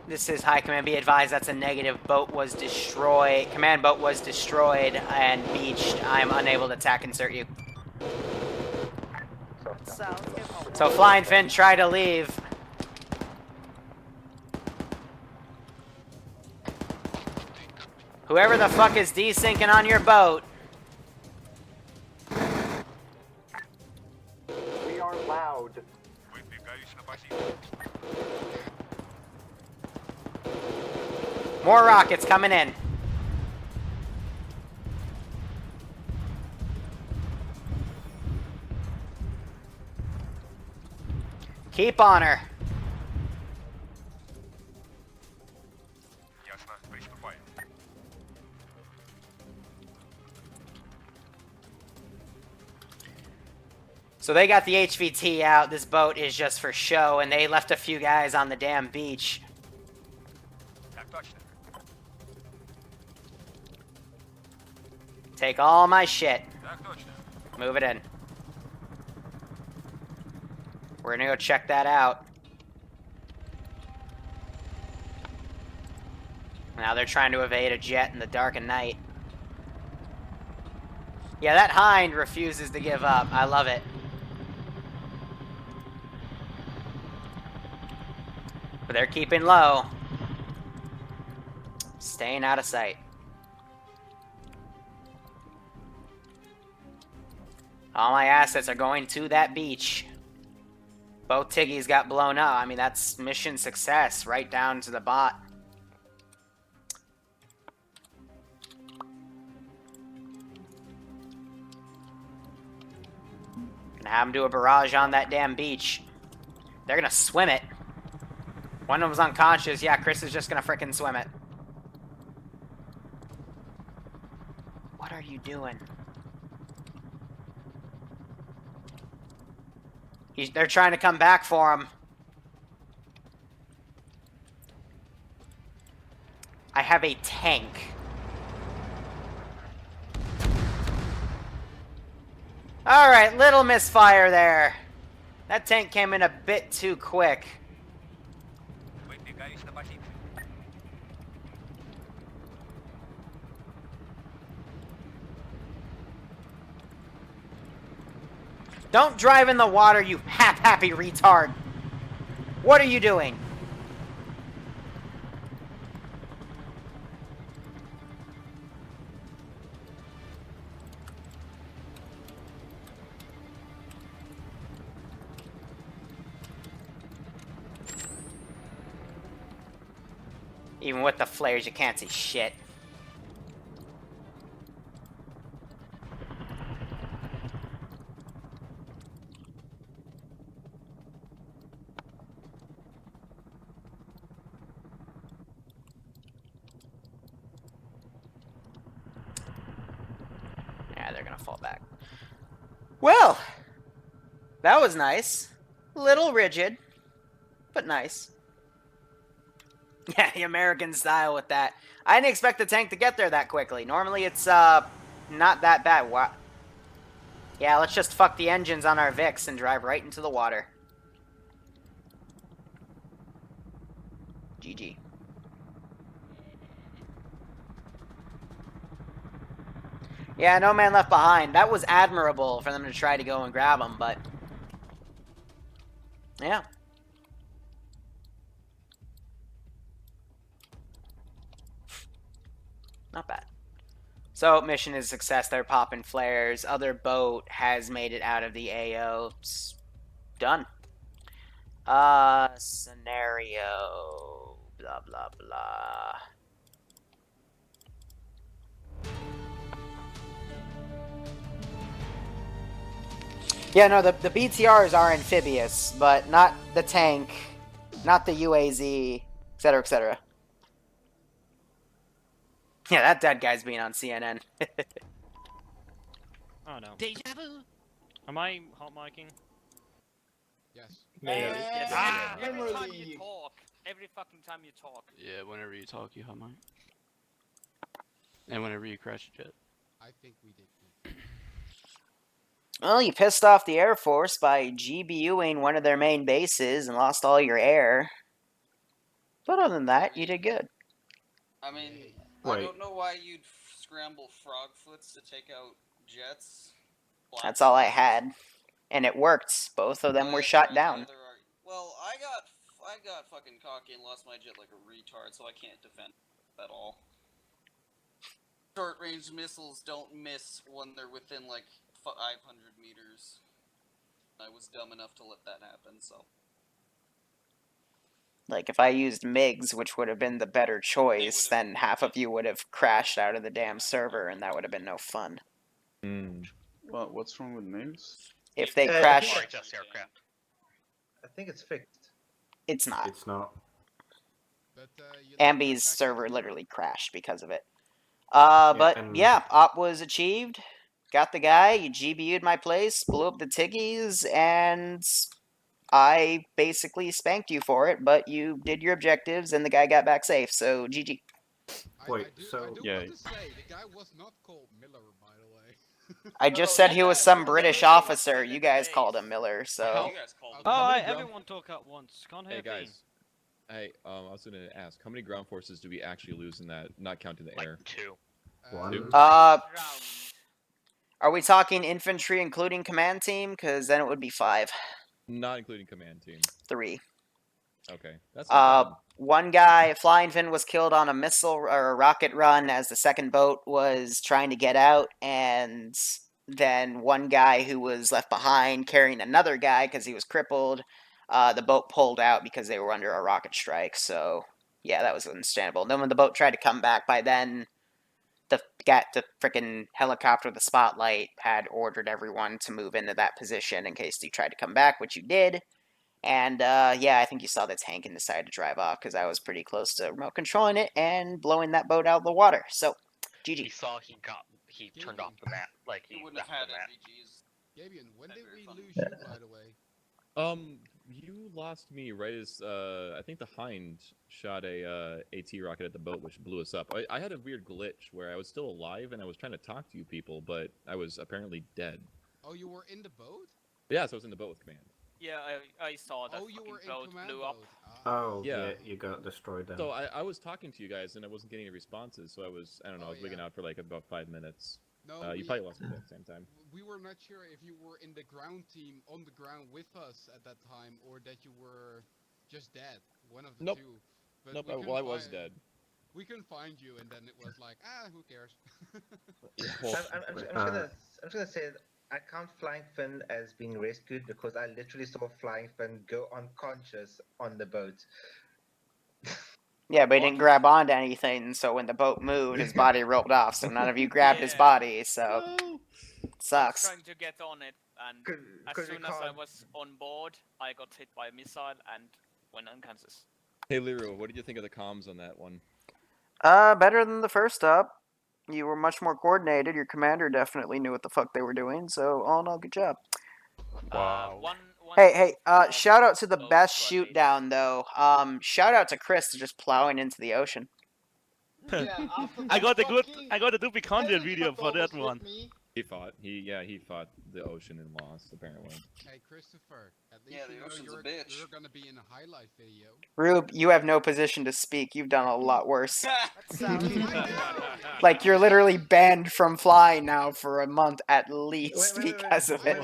Speaker 2: This is High Command. Be advised, that's a negative. Boat was destroyed. Command boat was destroyed and beached. I am unable to attack insert you. So Flying Finn, try to leave. Whoever the fuck is desyncing on your boat.
Speaker 13: We are loud.
Speaker 2: More rockets coming in. Keep on her. So they got the HVT out. This boat is just for show, and they left a few guys on the damn beach. Take all my shit. Move it in. We're gonna go check that out. Now they're trying to evade a jet in the dark of night. Yeah, that hind refuses to give up. I love it. But they're keeping low. Staying out of sight. All my assets are going to that beach. Both Tiggies got blown up. I mean, that's mission success, right down to the bot. Gonna have them do a barrage on that damn beach. They're gonna swim it. One of them's unconscious. Yeah, Chris is just gonna frickin' swim it. What are you doing? They're trying to come back for him. I have a tank. Alright, little misfire there. That tank came in a bit too quick. Don't drive in the water, you happy retard. What are you doing? Even with the flares, you can't see shit. Yeah, they're gonna fall back. Well, that was nice. Little rigid, but nice. Yeah, the American style with that. I didn't expect the tank to get there that quickly. Normally it's, not that bad. What? Yeah, let's just fuck the engines on our Vix and drive right into the water. GG. Yeah, no man left behind. That was admirable for them to try to go and grab him, but... yeah. Not bad. So, mission is a success. They're popping flares. Other boat has made it out of the AO. It's done. Scenario. Blah, blah, blah. Yeah, no, the BTRs are amphibious, but not the tank, not the UAZ, etc., etc. Yeah, that dead guy's being on CNN.
Speaker 14: Oh no.
Speaker 10: Deja vu.
Speaker 14: Am I hot micing?
Speaker 10: Yes.
Speaker 3: Yes,
Speaker 14: Ah!
Speaker 3: every time you talk. Every fucking time you talk.
Speaker 15: Yeah, whenever you talk, you hot mic. And whenever you crash a jet.
Speaker 10: I think we did.
Speaker 2: Well, you pissed off the Air Force by GBUing one of their main bases and lost all your air. But other than that, you did good.
Speaker 4: I mean,
Speaker 6: Wait.
Speaker 4: I don't know why you'd scramble frog foots to take out jets.
Speaker 2: That's all I had. And it worked. Both of them were shot down.
Speaker 4: Well, I got fucking cocky and lost my jet like a retard, so I can't defend at all. Short-range missiles don't miss when they're within like 500 meters. I was dumb enough to let that happen, so.
Speaker 2: Like, if I used MiGs, which would have been the better choice, then half of you would have crashed out of the damn server, and that would have been no fun.
Speaker 9: Well, what's wrong with MiGs?
Speaker 2: If they crash...
Speaker 3: RHS aircraft.
Speaker 1: I think it's fixed.
Speaker 2: It's not.
Speaker 6: It's not.
Speaker 10: But,
Speaker 2: Ambi's server literally crashed because of it. But, yeah, op was achieved. Got the guy, you GBU'd my place, blew up the Tiggies, and I basically spanked you for it, but you did your objectives, and the guy got back safe, so GG.
Speaker 6: Wait,
Speaker 10: I do
Speaker 6: so...
Speaker 10: want to say, the guy was not called Miller, by the way.
Speaker 2: I just said he was some British officer. You guys called him Miller, so...
Speaker 14: Everyone talk at once. Can't hear
Speaker 11: Hey guys. Hey, I was gonna ask, how many ground forces do we actually lose in that, not counting the air?
Speaker 3: 2.
Speaker 11: Two?
Speaker 2: Are we talking infantry including command team? Because then it would be 5.
Speaker 11: Not including command team.
Speaker 2: 3.
Speaker 11: Okay, that's
Speaker 2: one guy, Flying Fin, was killed on a missile or a rocket run as the second boat was trying to get out, and then one guy who was left behind carrying another guy because he was crippled, the boat pulled out because they were under a rocket strike, so yeah, that was understandable. Then when the boat tried to come back, by then the frickin' helicopter with the spotlight had ordered everyone to move into that position in case they tried to come back, which you did. And, yeah, I think you saw the tank and decided to drive off, because I was pretty close to remote controlling it and blowing that boat out of the water, so, GG.
Speaker 3: He saw he turned off the map, like he
Speaker 4: wouldn't have had SVGs.
Speaker 10: Gabian, when did we lose you, by the way?
Speaker 11: You lost me right as, I think the Hind shot a AT rocket at the boat, which blew us up. I had a weird glitch where I was still alive, and I was trying to talk to you people, but I was apparently dead.
Speaker 10: Oh, you were in the boat?
Speaker 11: Yeah, so I was in the boat with command.
Speaker 3: Yeah, I saw that boat blew up.
Speaker 6: Oh, yeah, you got destroyed then.
Speaker 11: So I was talking to you guys, and I wasn't getting any responses, so I was, I don't know, I was wigging out for like about 5 minutes.
Speaker 10: No,
Speaker 11: you probably lost me at the same time.
Speaker 10: We were not sure if you were in the ground team on the ground with us at that time, or that you were just dead. One of the two. But
Speaker 11: nope, well, I was dead.
Speaker 10: We couldn't find you, and then it was like, who cares?
Speaker 1: I'm just gonna say I count Flying Fin as being rescued because I literally saw Flying Fin go unconscious on the boat.
Speaker 2: Yeah, but he didn't grab onto anything, so when the boat moved, his body rolled off, so none of you grabbed his body, so... Sucks.
Speaker 16: I was trying to get on it, and as soon as I was on board, I got hit by a missile and went unconscious.
Speaker 11: Hey Liru, what did you think of the comms on that one?
Speaker 2: Better than the first stop. You were much more coordinated. Your commander definitely knew what the fuck they were doing, so all in all, good job.
Speaker 11: Wow.
Speaker 2: Hey, shout out to the best shoot down, though. Shout out to Chris for just plowing into the ocean.
Speaker 14: I got a Dupi content video for that one.
Speaker 11: He fought the ocean and lost, apparently.
Speaker 10: Hey, Christopher, at least you know you're gonna be in a highlight video.
Speaker 2: Rube, you have no position to speak. You've done a lot worse. Like, you're literally banned from flying now for a month at least because of it.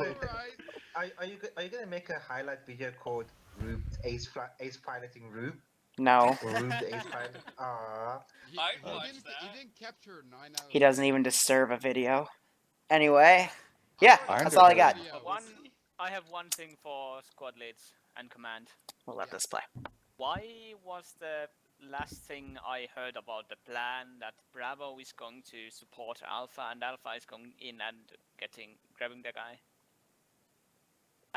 Speaker 1: Are you gonna make a highlight video called Rube Ace Piloting Rube?
Speaker 2: No.
Speaker 1: Or Rube the Ace Pilot?
Speaker 10: He didn't capture 9 out of
Speaker 2: He doesn't even deserve a video. Anyway, yeah, that's all I got.
Speaker 16: I have one thing for squad leads and command.
Speaker 2: We'll let this play.
Speaker 16: Why was the last thing I heard about the plan that Bravo is going to support Alpha and Alpha is going in and grabbing the guy?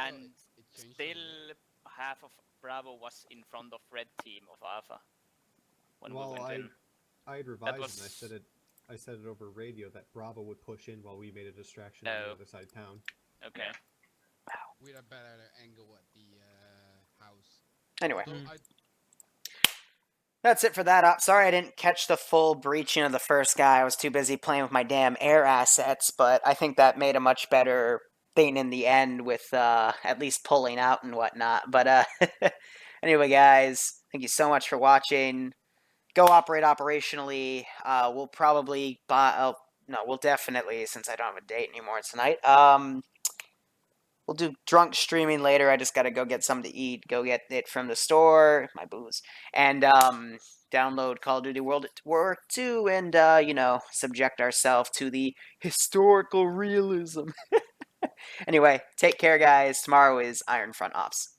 Speaker 16: And still half of Bravo was in front of red team of Alpha. When we went in.
Speaker 17: I had revised it and I said it over radio that Bravo would push in while we made a distraction on the other side of town.
Speaker 16: Okay.
Speaker 10: We had a better angle at the house.
Speaker 2: Anyway. That's it for that op. Sorry I didn't catch the full breaching of the first guy. I was too busy playing with my damn air assets, but I think that made a much better thing in the end with at least pulling out and whatnot. But anyway, guys, thank you so much for watching. Go operate operationally. We'll probably buy... no, we'll definitely, since I don't have a date anymore tonight, we'll do drunk streaming later. I just gotta go get something to eat, go get it from the store, my booze, and download Call of Duty World at War 2 and, you know, subject ourselves to the historical realism. Anyway, take care, guys. Tomorrow is Iron Front Ops.